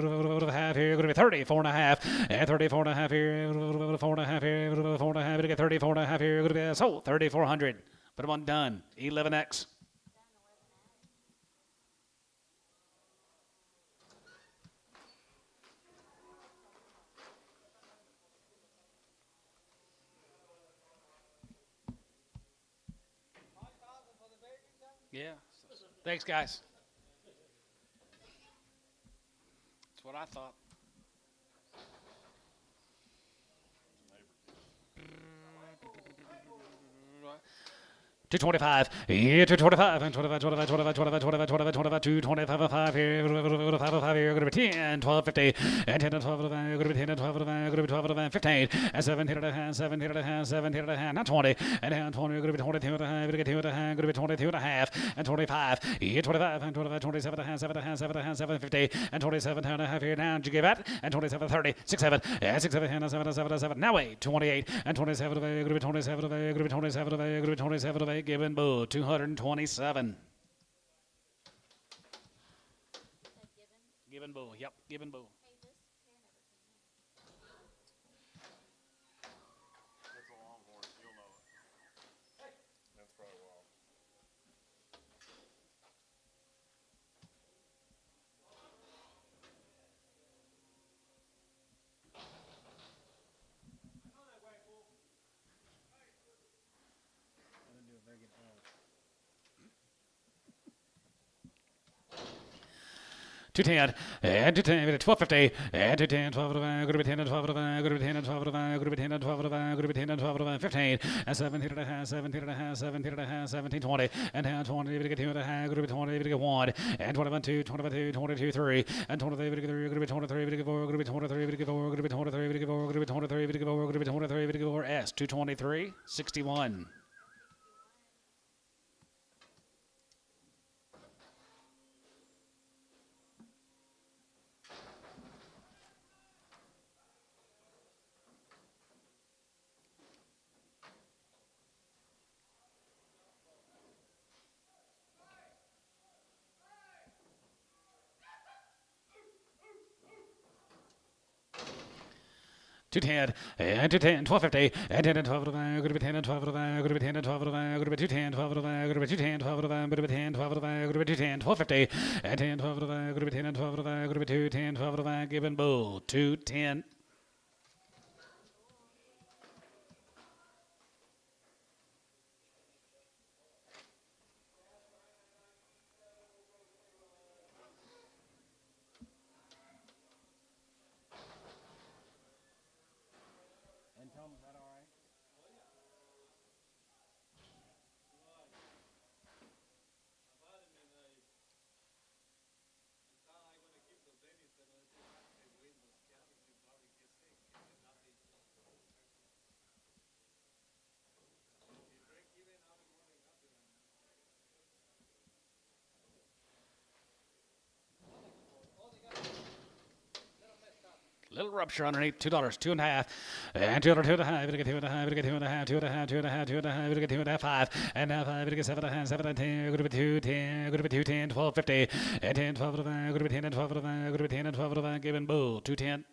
Half here. Going to be 34 and a half and 34 and a half here. 4 and a half here. 4 and a half. Going to get 34 and a half here. Going to be sold 3,400. Put them on done. 11X. Yeah. Thanks, guys. That's what I thought. 225, yeah, 225, and 25, 25, 25, 25, 25, 25, 25, 225, 5 here, 5 here, going to be 10, 12, 50, and 10 and 12, going to be 10 and 12, going to be 12, 15, and 17 and a half, 17 and a half, 17 and a half, not 20, and down 20, going to be 22 and a half, going to get 2 and a half, going to be 22 and a half, and 25, yeah, 25, and 25, 27 and a half, 7 and a half, 7 and a half, 750, and 27 and a half here now, did you give that? And 27, 30, 6, 7, and 6, 7, and 7, 7, 7, now wait, 28, and 27, going to be 27, going to be 27, going to be 27, Gibbon Bull, 227. Gibbon Bull, yep, Gibbon Bull. Hey, this 210, and 210, 1250, and 210, 12 to 5, good to be 10 and 12 to 5, good to be 10 and 12 to 5, good to be 10 and 12 to 5, good to be 10 and 12 to 5, 15, and 17 and a half, 17 and a half, 17 and a half, 17, 20, and down 20, to get 2 and a half, good to be 20, to get 1, and 21, 2, 21, 2, 22, 3, and 23, to get 3, good to be 23, to get 4, good to be 23, to get 4, good to be 23, to get 4, good to be 23, to get 4, good to be 23, to get 4, S, 223, 61. Two ten and 210, 1250 and 10 and 12 to 5, good to be 10 and 12 to 5, good to be 10 and 12 to 5, good to be 210, 12 to 5, good to be 210, 12 to 5, good to be 10, 12 to 5, good to be 210, 1250 and 10, 12 to 5, good to be 10 and 12 to 5, good to be 210, 12 to 5, giving bull 210. And tell them, is that all right? Little rupture underneath, $2, 2 and a half, and 2 and a half, to get 2 and a half, to get 2 and a half, 2 and a half, 2 and a half, 2 and a half, to get 2 and a half, 5, and now 5, to get 7 and a half, 7 and 10, go to be 210, go to be 210, 1250, and 10, 12 to 5, go to be 10 and 12 to 5, go to be 10 and 12 to 5, giving bull 210.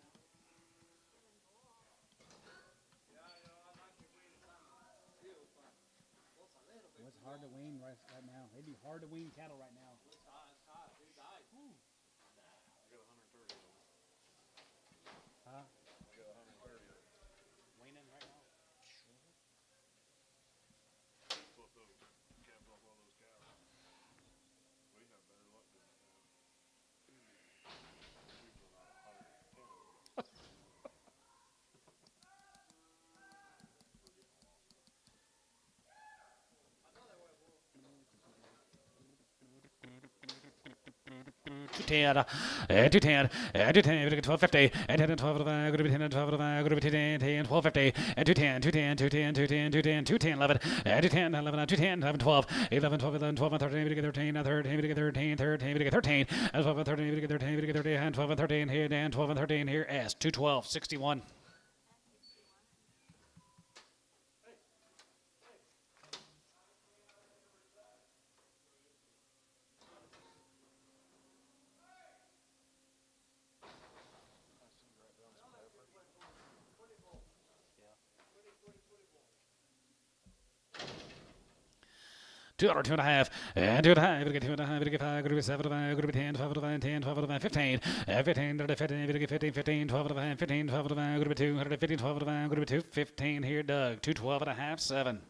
What's hard to wean right now? It'd be hard to wean cattle right now. Huh? Weaning right now? Flip those calves off one of those cows. We have better luck than that. We've run out of 110 of them. Two ten, 210, 210, 1250, and 10 and 12 to 5, go to be 10 and 12 to 5, go to be 10, 10, 1250, and 210, 210, 210, 210, 210, 210, 11, and 210, 11, 210, 11, 12, 11, 12, 11, 12, and 13, to get 13, and 13, to get 13, 13, to get 13, and 12 and 13, to get 13, to get 13, and 12 and 13 here, and 12 and 13 here, S, 212, 61. $2, 2 and a half, and 2 and a half, to get 2 and a half, to get 5, go to be 7 to 5, go to be 10, 12 to 5, 10, 12 to 5, 15, 15, to 15, to get 15, 15, 12 to 5, 15, 12 to 5, go to be 215, 12 to 5, go to be 215 here, Doug, 212 and a half, 7.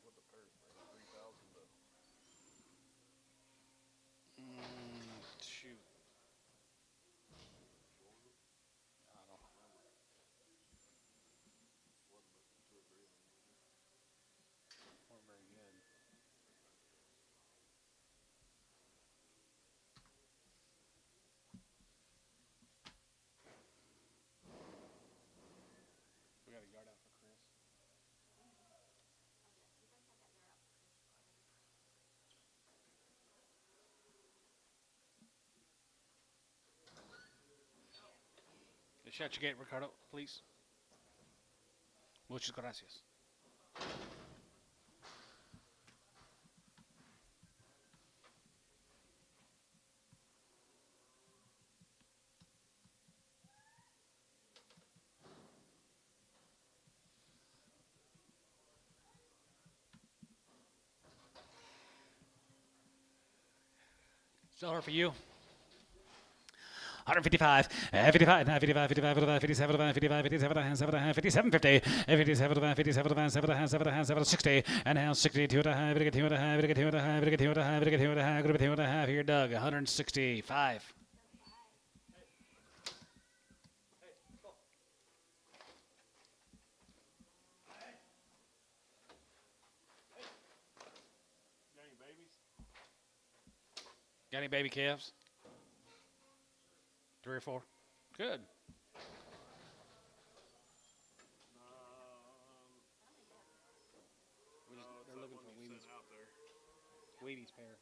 What the pairs bring? 3,000 to Shoot. We're very good. We got a yard out for Chris. Shut your gate, Ricardo, please. Muchas gracias. Seller for you. 155, 55, 55, 55, 57, 55, 57, 57, 50, 57, 57, 60, and now 62 and a half, 2 and a half, 2 and a half, 2 and a half, 2 and a half, 2 and a half here, Doug, 165. Got any babies? Got any baby calves? 3 or 4? Good. They're looking for One you Wheaties. sent out there. Wheaties pair.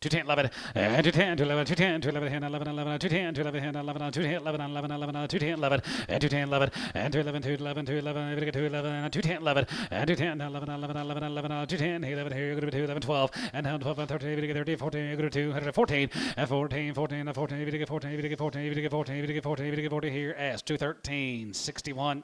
210, 11, and 210, 11, 210, 11, 10, 11, 11, 210, 11, 10, 11, 210, 11, 11, 11, 210, 11, and 210, 11, and 211, 211, 211, 211, 210, 11, and 210, 11, 11, 11, 11, 210, 11, here, you're going to be 2, 11, 12, and now 12, 13, 30, 14, you're going to 214, and 14, 14, 14, you get 14, you get 14, you get 14, you get 14, you get 40 here, S, 213, 61.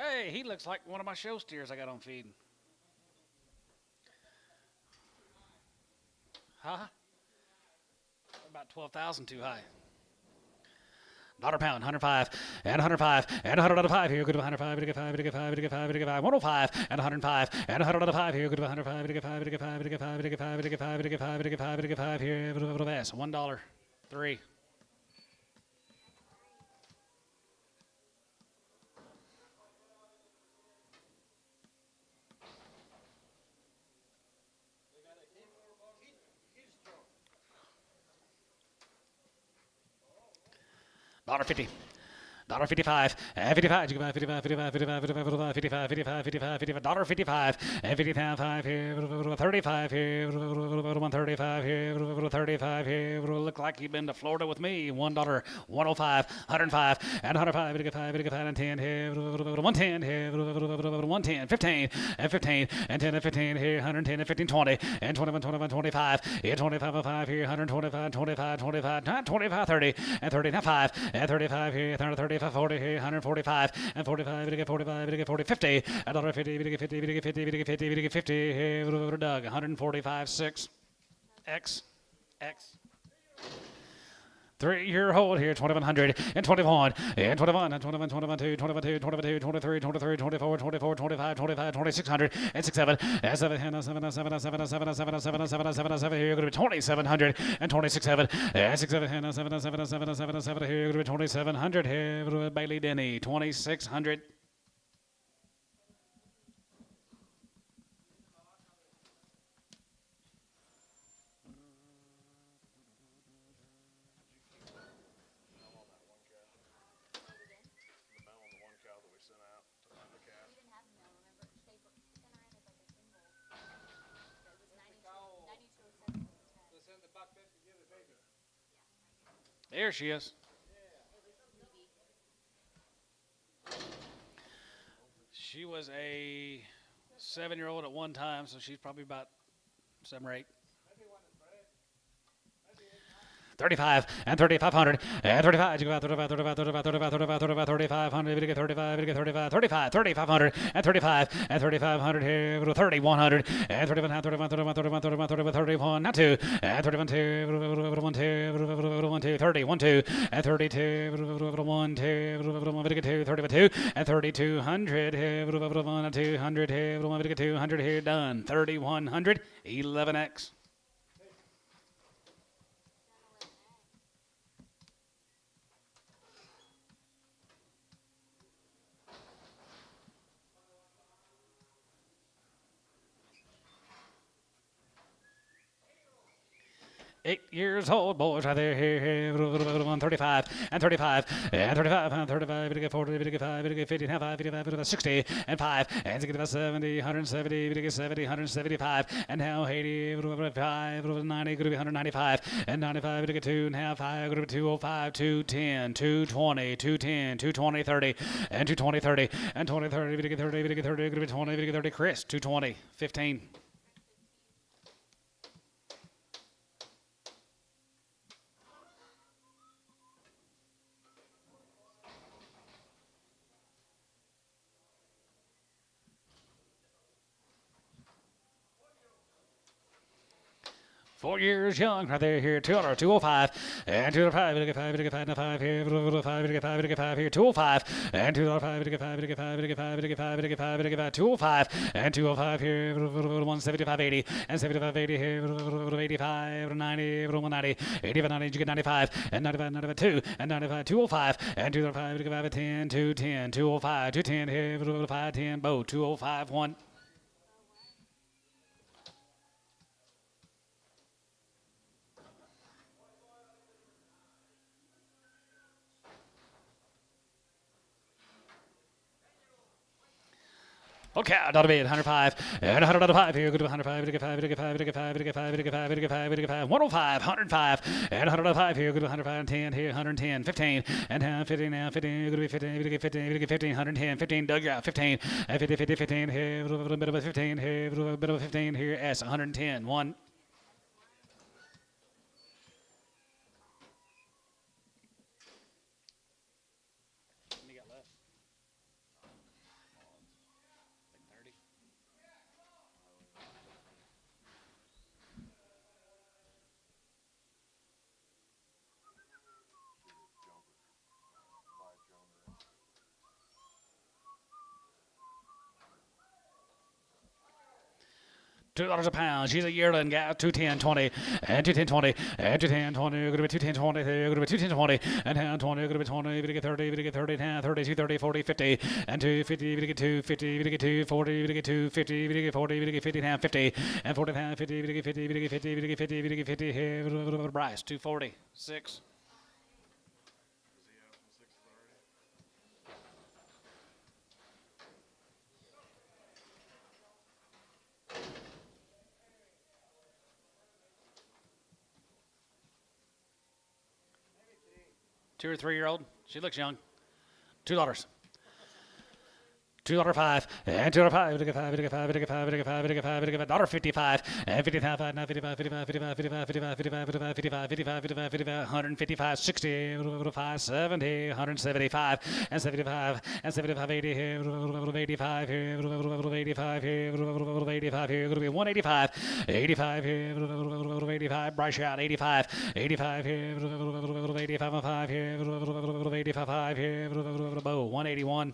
Hey, he looks like one of my show steers I got on feed. Huh? About 12,000 too high. Dollar pound, 105, and 105, and 105 here, good to 105, to get 5, to get 5, to get 5, to get 5, 105, and 105, and 105 here, good to 105, to get 5, to get 5, to get 5, to get 5, to get 5, to get 5, to get 5, to get 5 here, S, $1, 3. $1.50. $1.55, and 55, $55, $55, $55, $55, $55, $55, $55, $55, and 55 here, 35 here, 135 here, 35 here. Look like you've been to Florida with me. $1, 105, 105, and 105, 55, 55, and 10 here, 110 here, 110, 15, and 15, and 10 and 15 here, 110 and 15, 20, and 21, 21, 25, and 25, 5 here, 125, 25, 25, 25, 30, and 30, 5, and 35 here, 30. 40 here, 145, and 45, to get 45, to get 40, 50, and $1.50, to get 50, to get 50, to get 50, to get 50, here, Doug, 145, 6, X. 3-year hold here, 2100, and 21, and 21, and 21, 22, 22, 22, 23, 23, 24, 24, 25, 25, 2600, and 67, and 7, and 7, 7, 7, 7, 7, 7, 7, 7, 7, here, you're going to be 2700, and 26, and 6, 7, and 7, 7, 7, 7, 7, here, you're going to be 2700, here, Bailey Denny, 2600. The bell on the one cow that we sent out to find the calf. We didn't have them though, remember? They sent her in as like a single. It was 9207 was the tag. They sent the buck 50 to get a baby. There she is. She was a 7-year-old at one time, so she's probably about 7 or 8. 35, and 3,500, and 35, 35, 35, 35, 35, 35, 35, 3,500, we get 35, we get 35, 35, 3,500, and 35, and 3,500 here, 3,100, and 31, 31, 31, 31, 31, 31, 31, not 2, and 31, 2, 1, 2, 1, 2, 30, 1, 2, and 32, 1, 2, we get 2, 31, 2, and 3,200 here, 1, 200 here, we get 200 here, done, 3,100, 11X. 8 years old, boys, right there, here, 135, and 35, and 35, and 35, we get 40, we get 5, we get 50, and 5, 55, 60, and 5, and 70, 170, we get 70, 175, and now 80, 5, 90, going to be 195, and 95, we get 2, and half, 5, going to be 205, 210, 220, 210, 220, 30, and 220, 30, and 20, 30, we get 30, we get 30, going to be 20, we get 30, Chris, 220, 15. Four years young, right there, here, 200, 205, and 205, we get 5, we get 5, 5 here, 5, we get 5, we get 5 here, 205, and 205, we get 5, we get 5, we get 5, we get 5, we get 5, we get 5, 205, and 205 here, 175, 80, and 75, 80 here, 85, 90, 190, 85, 90, you get 95, and 95, 95, 2, and 95, 205, and 205, we get 5, 10, 210, 205, 210 here, 5, 10, bow, 205, 1. Okay, that'll be 105, and 105 here, go to 105, we get 5, we get 5, we get 5, we get 5, we get 5, we get 5, we get 5, 105, 105, and 105 here, go to 105, 10 here, 110, 15, and now 15, now 15, go to be 15, we get 15, we get 15, 110, 15, dug out, 15, and 50, 50, 15 here, a little bit of a 15 here, a little bit of a 15 here, S, 110, 1. $2 a pound. She's a yearling gal. 210, 20, and 210, 20, and 210, 20. Going to be 210, 20. Going to be 210, 20, and now 20. Going to be 20. We get 30. We get 30. Now 30, 230, 40, 50, and 250. We get 250. We get 240. We get 250. We get 40. We get 50. Now 50, and 40. Now 50. We get 50. We get 50. We get 50. We get 50. Here, Bryce. 240, 6. Is he out from 6:30? 2 or 3 year old. She looks young. $2. $2.05, and $2.05, we get 5, we get 5, we get 5, we get 5, we get 5, we get $1.55, and 55, now 55, 55, 55, 55, 55, 55, 55, 55, 55, 55, 155, 60, 5, 70, 175, and 75, and 75, 80 here, 85 here, 85 here, 85 here, going to be 185, 85 here, 85, Bryce out, 85, 85 here, 85, 5 here, 85 here, Bo, 181.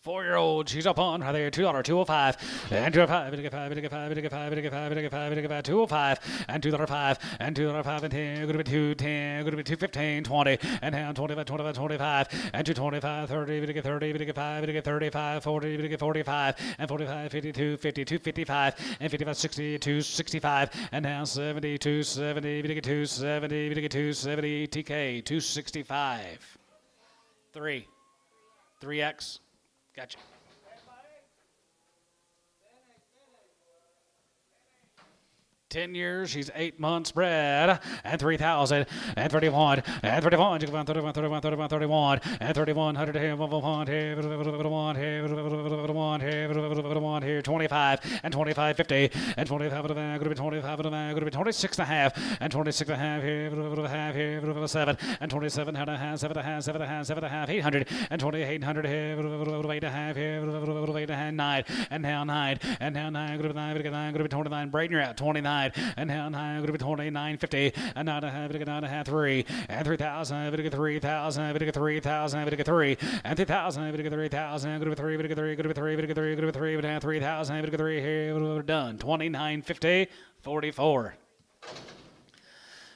Four-year-old, she's up on right there, $2, 205, and 205, we get 5, we get 5, we get 5, we get 5, we get 5, we get 5, 205, and $2.05, and $2.05, and 10, going to be 210, going to be 215, 20, and now 25, 25, 25, and 225, 30, we get 30, we get 5, we get 35, 40, we get 45, and 45, 52, 50, 255, and 55, 60, 265, and now 70, 270, we get 270, we get 270, TK, 265, 3X. Gotcha. $10 years, she's 8 months bred, and 3,000, and 31, and 31, 31, 31, 31, 31, 31, and 3,100 here, 1, here, 1 here, 1 here, 25, and 25, 50, and 25 of the going to be 25 of the going to be 26 and a half, and 26 and a half here, half here, 7, and 27 and a half, 7 and a half, 7 and a half, 7 and a half, 800, and 2800 here, 8 and a half here, 8 and a half, 9, and now 9, and now 9, going to be 9, going to be 29, Braden, you're out, 29. And now going to be 29.50, and now to have it, 3, and 3,000, we get 3,000, we get 3,000, we get 3, and 3,000, we get 3,000, go to 3, we get 3, go to 3, we get 3, go to 3, we get 3,000, we get 3 here, we're done. 29.50, 44.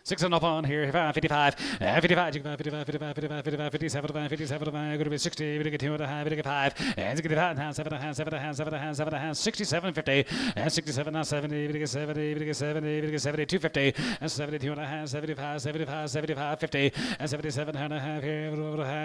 6 and up on here, 55, 55, 55, 55, 55, 55, 57, 57, going to be 60, we get 2 and a half, we get 5, and 5, 7 and a half, 7 and a half, 7 and a half, 7 and a half, 67, 50, and 67, now 70, we get 70, we get 70, we get 72, 50, and 72 and a half, 75, 75, 75, 50, and 77 and a half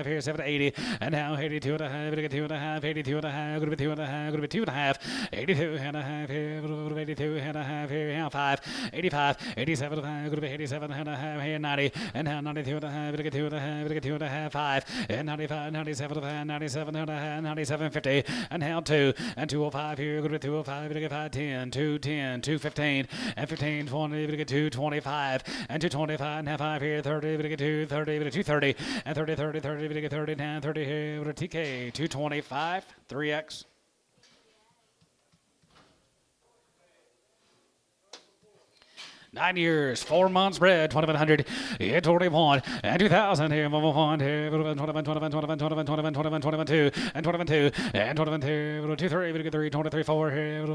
here, 7 to 80, and now 82 and a half, we get 2 and a half, 82 and a half, going to be 2 and a half, going to be 2 and a half, 82 and a half here, 82 and a half here, now 5, 85, 87 and a half, going to be 87 and a half here, 90, and now 92 and a half, we get 2 and a half, we get 2 and a half, 5, and 95, 97 and a half, 97 and a half, 97, 50, and now 2, and 205 here, going to be 205, we get 5, 10, 210, 215, and 15, 20, we get 225, and 225, and now 5 here, 30, we get 230, we get 230, and 30, 30, 30, we get 30, and 30 here, with a TK, 225, 3X. 9 years, 4 months bred, 2100, 21, and 2000 here, 1 here, 21, 21, 21, 21, 21, 21, 22, and 22, and 22, 23, we get 3, 23, 4 here,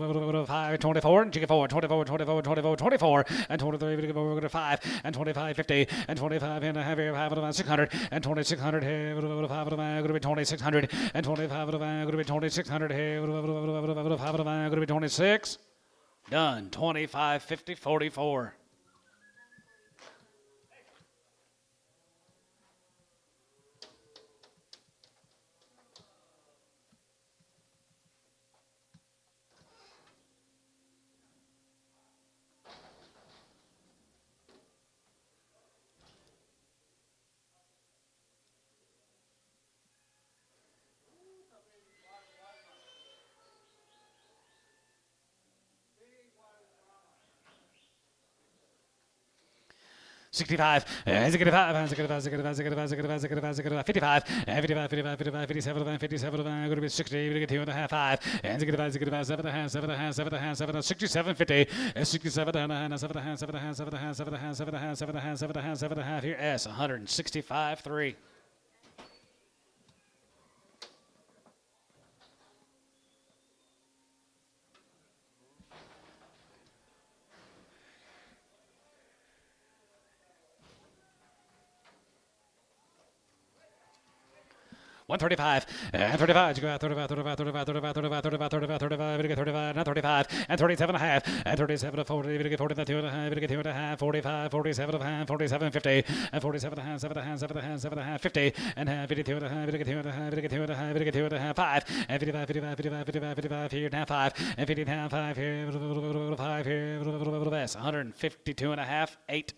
5, 24, and 24, 24, 24, 24, 24, and 23, we get 4, we get 5, and 25, 50, and 25 and a half here, 5, 600, and 2600 here, 5, going to be 2600, and 25, going to be 2600 here, 5, going to be 26. Done. 25, 50, 44. $65, 55, 55, 57, 57, going to be 60, we get 2 and a half, 5, and 7 and a half, 7 and a half, 7 and a half, 7 and a half, 7 and a half, 67, 50, 67 and a half, 7 and a half, 7 and a half, 7 and a half, 7 and a half, 7 and a half, 7 and a half, 7 and a half, 7 and a half, here, S, 165, 3. $135, and 35, you go out 35, 35, 35, 35, 35, 35, 35, 35, we get 35, now 35, and 37 and a half, and 37 to 40, we get 40, 2 and a half, we get 2 and a half, 45, 47 and a half, 47, 50, and 47 and a half, 7 and a half, 7 and a half, 7 and a half, 50, and half, 52 and a half, we get 2 and a half, we get 2 and a half, we get 2 and a half, 5, and 55, 55, 55, 55, 55, here, now 5, and 50 now 5 here, 5 here, 152 and a half, 8.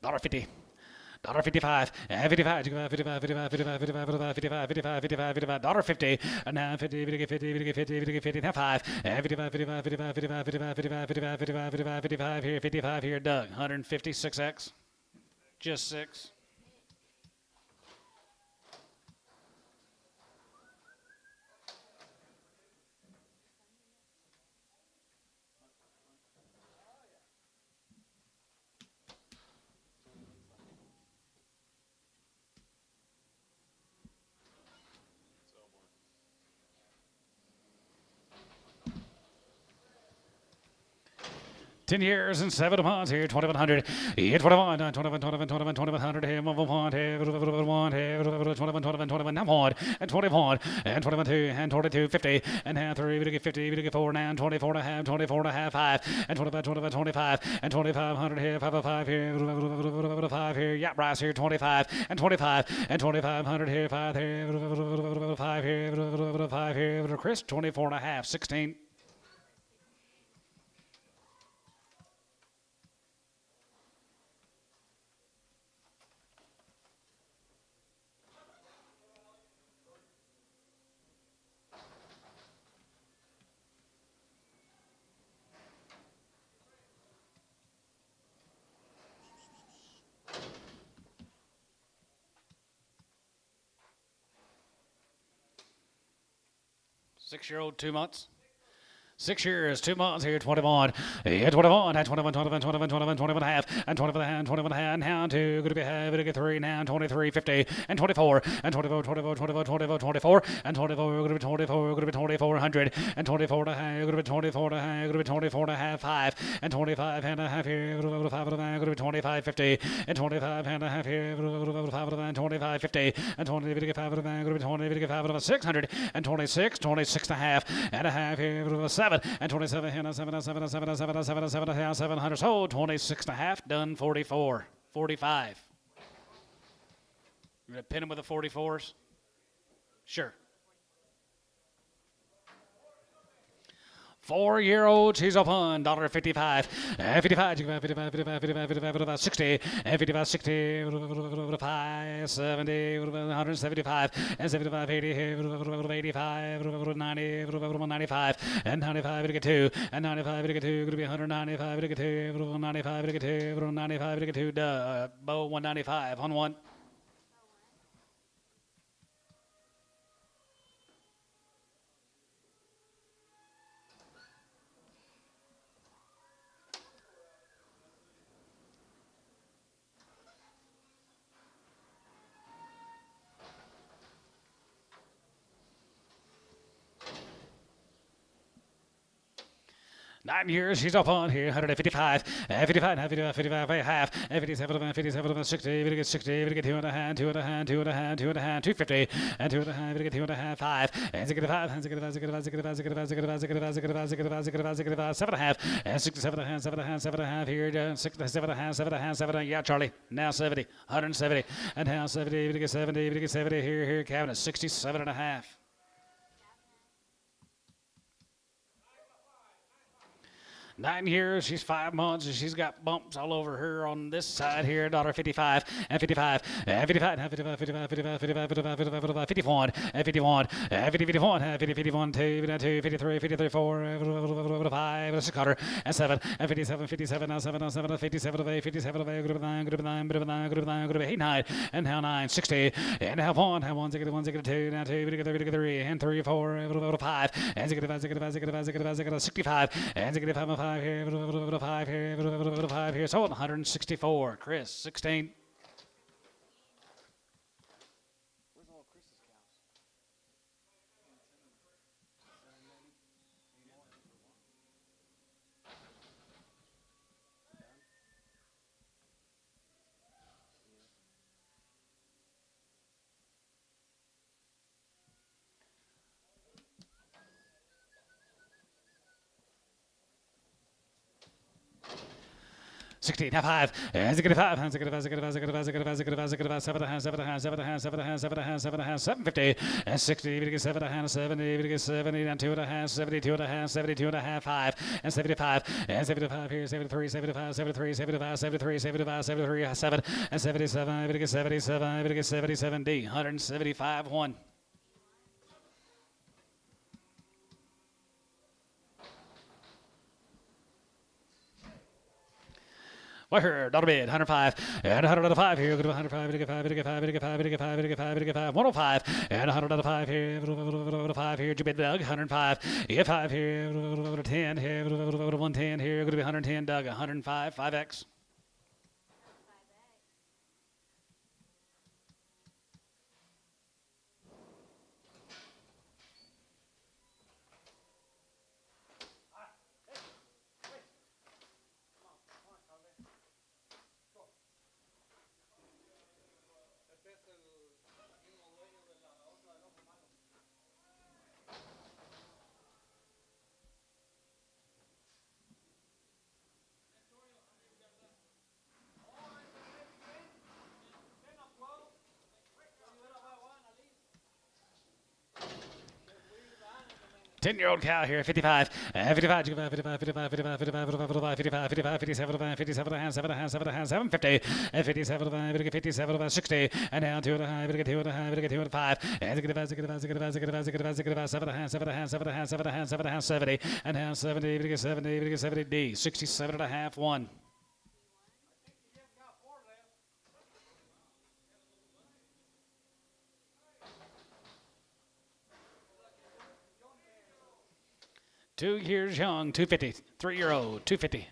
$1.50. $1.55, and 55, 55, 55, 55, 55, 55, 55, 55, 55, 55, $1.50, and now 50, we get 50, we get 50, we get 50, now 5, and 55, 55, 55, 55, 55, 55, 55, 55, 55, 55 here, 55 here, Doug, 156X, just 6. $10 years and 7 months here, 2100, here 21, 21, 21, 21, 2100 here, 1, here, 1, here, 21, 21, 21, now 1, and 21, and 21, 2, and 22, 50, and now 3, we get 50, we get 4, now 24 and a half, 24 and a half, 5, and 25, 25, 25, and 2500 here, 505 here, 5 here, yeah, Bryce here, 25, and 25, and 2500 here, 5 here, 5 here, 5 here, Chris, 24 and a half, 16. 6-year-old, 2 months. 6 years, 2 months here, 21. Yeah, 21, and 21, 21, 21, 21, 21 and a half, and 21 and a half, 21 and a half, now 2, going to be half, going to get 3, now 23, 50, and 24, and 24, 24, 24, 24, 24, and 24, going to be 24, going to be 2400, and 24 and a half, going to be 24 and a half, going to be 24 and a half, 5, and 25 and a half here, going to be 5 and a half, going to be 25, 50, and 25 and a half here, going to be 5 and a half, 25, 50, and 20, going to get 5 and a half, going to be 20, going to get 5 and a half, 600, and 26, 26 and a half here, going to be 7, and 27, and 700, so 26 and a half, done 44, 45. You're going to pin him with the 44s? Sure. 4-year-old, she's up on $55, 55, 55, 55, 55, 60, 55, 60, 5, 70, 175, and 75, 80, 85, 90, 95, and 95, to get 2, and 95, to get 2, going to be 195, to get 2, 95, to get 2, 95, to get 2, Bo 195 on 1. Nine years, she's up on here, 155, 55, 55, 55, half, 57, 57, 60, we get 60, we get 2 and a half, 2 and a half, 2 and a half, 2 and a half, 250, and 2 and a half, we get 2 and a half, 5, and 5, and 5, 7 and a half, and 67 and a half, 7 and a half, 7 and a half here, 67 and a half, 7 and a half, 7 and a half, yeah, Charlie, now 70, 170, and now 70, we get 70, we get 70 here, cabinet, 67 and a half. 9 years, she's 5 months, and she's got bumps all over her on this side here. $55, and 55, and 55, and 55, 55, 55, 55, 55, 55, 51, and 51, and 50, 51, and 50, 51, 2, 53, 53, 4, 5, 6 quarter, and 7, and 57, 57, now 7, now 7, 57, 8, 57, 8, good of 9, good of 9, good of 9, good of 9, good of 8, 9, and now 9, 60, and now 1, now 1, 2, now 2, 3, and 3, 4, 5, and 65, and 5, here, 5 here, 5 here, so 164. Chris, 16. Where's all Chris's cows? $16, now 5, and 5, and 7, 750, and 60, we get 7 and a half, 70, we get 70, and 2 and a half, 72 and a half, 72 and a half, 5, and 75, and 75 here, 73, 75, 73, 75, 73, 75, 73, 7, and 77, we get 77, we get 77, D, 175, 1. Wire, dollar bid, 105, and 105 here, go to 105, to get 5, to get 5, to get 5, to get 5, to get 5, to get 5, 105, and 105 here, 5 here, Jubid Doug, 105, get 5 here, 10 here, 110 here, go to be 110, Doug, 105, 5X. Ten-year-old cow here, 55, 55, 55, 55, 55, 55, 55, 55, 55, 57, 57, 750, and 57, 57, 60, and now 2 and a half, 2 and a half, 2 and 5, and 7, 70, and now 70, 70, D, 67 and a half, 1. 2 years young, 250. 3-year-old, 250.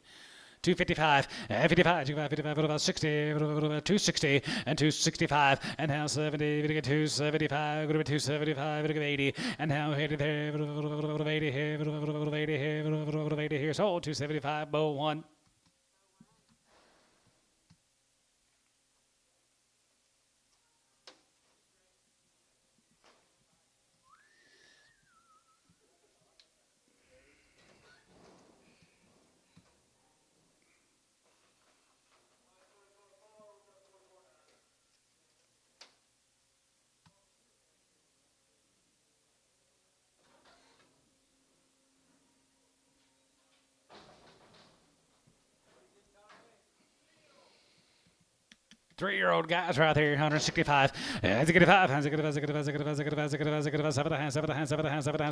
255, 55, 55, about 60, 260, and 265, and now 70, 275, 275, 80, and now 80 there, 80 here, 80 here, sold 275, bow 1. Three-year-old guys right here, 165.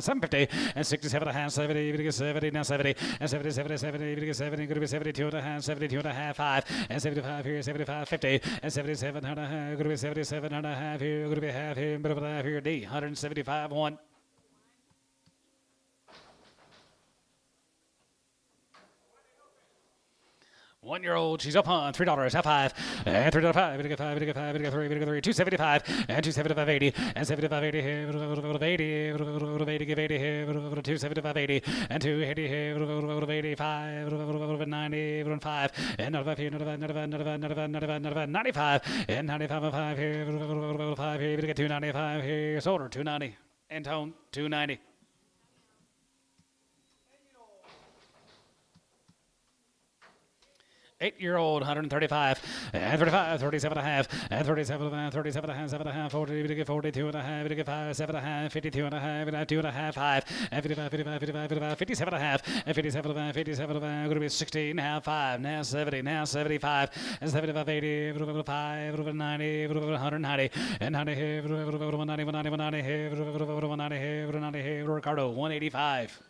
750, and 67 and a half, 70, 70, now 70, and 77, 70, 70, going to be 72 and a half, 72 and a half, 5, and 75 here, 75, 50, and 77 and a half, going to be 77 and a half here, going to be half here, bit of a half here, D, 175, 1. 1-year-old, she's up on $3, half 5, and $3, 5, bit of 5, bit of 5, bit of 3, bit of 3, 275, and 275, 80, and 75, 80 here, 80, give 80 here, 275, 80, and 280 here, 85, 90, 5, and 95 here, 95, and 95, 5 here, 5 here, bit of 295 here, solder, 290, and tone, 290. 8-year-old, 135, and 35, 37 and a half, and 37 and a half, 37 and a half, 7 and a half, 40, 42 and a half, 5, 7 and a half, 52 and a half, 2 and a half, 5, and 55, 55, 55, 55, 57 and a half, and 57 and a half, 57 and a half, going to be 16 and a half, 5, now 70, now 75, and 75, 80, 5, 90, 190, and 90 here, 190, 190 here, 190 here, 190 here, Ricardo, 185.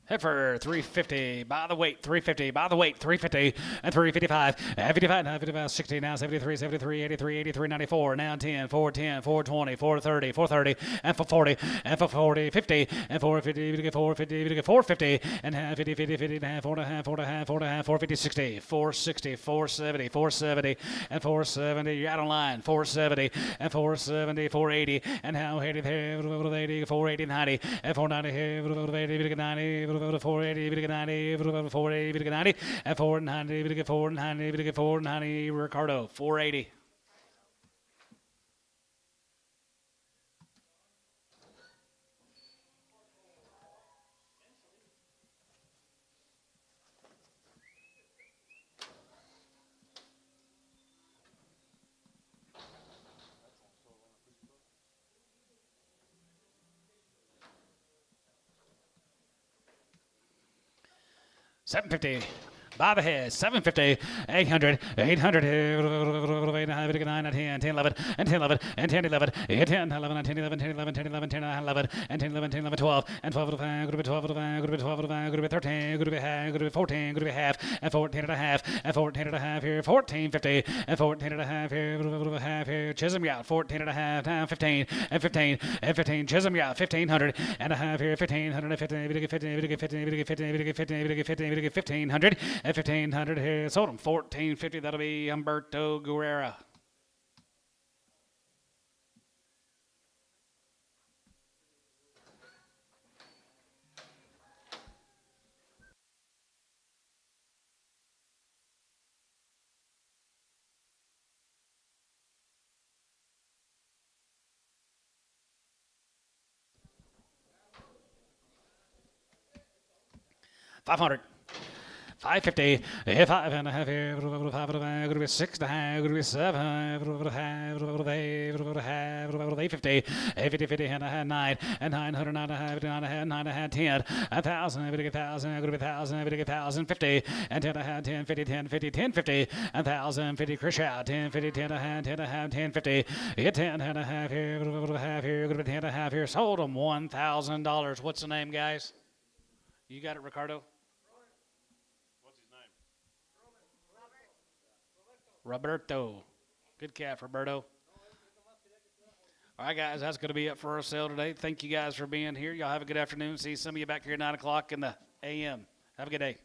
Heifer, 350, by the weight, 350, by the weight, 350, and 355, and 55, now 55, 60, now 73, 73, 83, 83, 94, now 10, 410, 420, 430, 430, and 440, and 440, 50, and 450, 450, 450, and half, 50, 50, 50, and half, 4 and a half, 4 and a half, 4 and a half, 450, 60, 460, 470, 470, and 470, you're out on line, 470, and 470, 480, and how 80, 80, 480, 90, and 490, 80, 90, 480, 90, 480, 90, and 490, 490, 490, Ricardo, 480. $750 by the head, 750, 800, 800, 9, 10, 10, 11, and 10, 11, and 10, 11, 10, 11, 10, 11, 10, 11, 10, 11, 10, 11, and 10, 11, 10, 11, 12, and 12 to 5, go to 12 to 5, go to 12 to 5, go to 13, go to half, go to 14, go to half, and 14 and a half, and 14 and a half here, 1450, and 14 and a half here, half here, Chisholm Yacht, 14 and a half, now 15, and 15, and 15, Chisholm Yacht, 1500 and a half here, 1500, and 15, 1500, and 1500 here, sold him 1450, that'll be Humberto Guerrera. $500. 550, 5.5 here, 5.5, going to be 6.5, going to be 7, 850, 850, and a half, 9, and 900, 9 and a half, 9 and a half, 9 and a half, 10, 1,000, 1,000, going to be 1,000, 1,000, 50, and 10 and a half, 10, 50, 10, 50, 10, 50, 1,000, 50, crush out, 10, 50, 10 and a half, 10 and a half, 10, 50, hit 10 and a half here, half here, going to be 10 and a half here, sold them $1,000. What's the name, guys? You got it, Ricardo? What's his name? Roberto. Good calf, Roberto. All right, guys, that's going to be it for our sale today. Thank you guys for being here. Y'all have a good afternoon. See some of you back here at 9 o'clock in the a.m. Have a good day.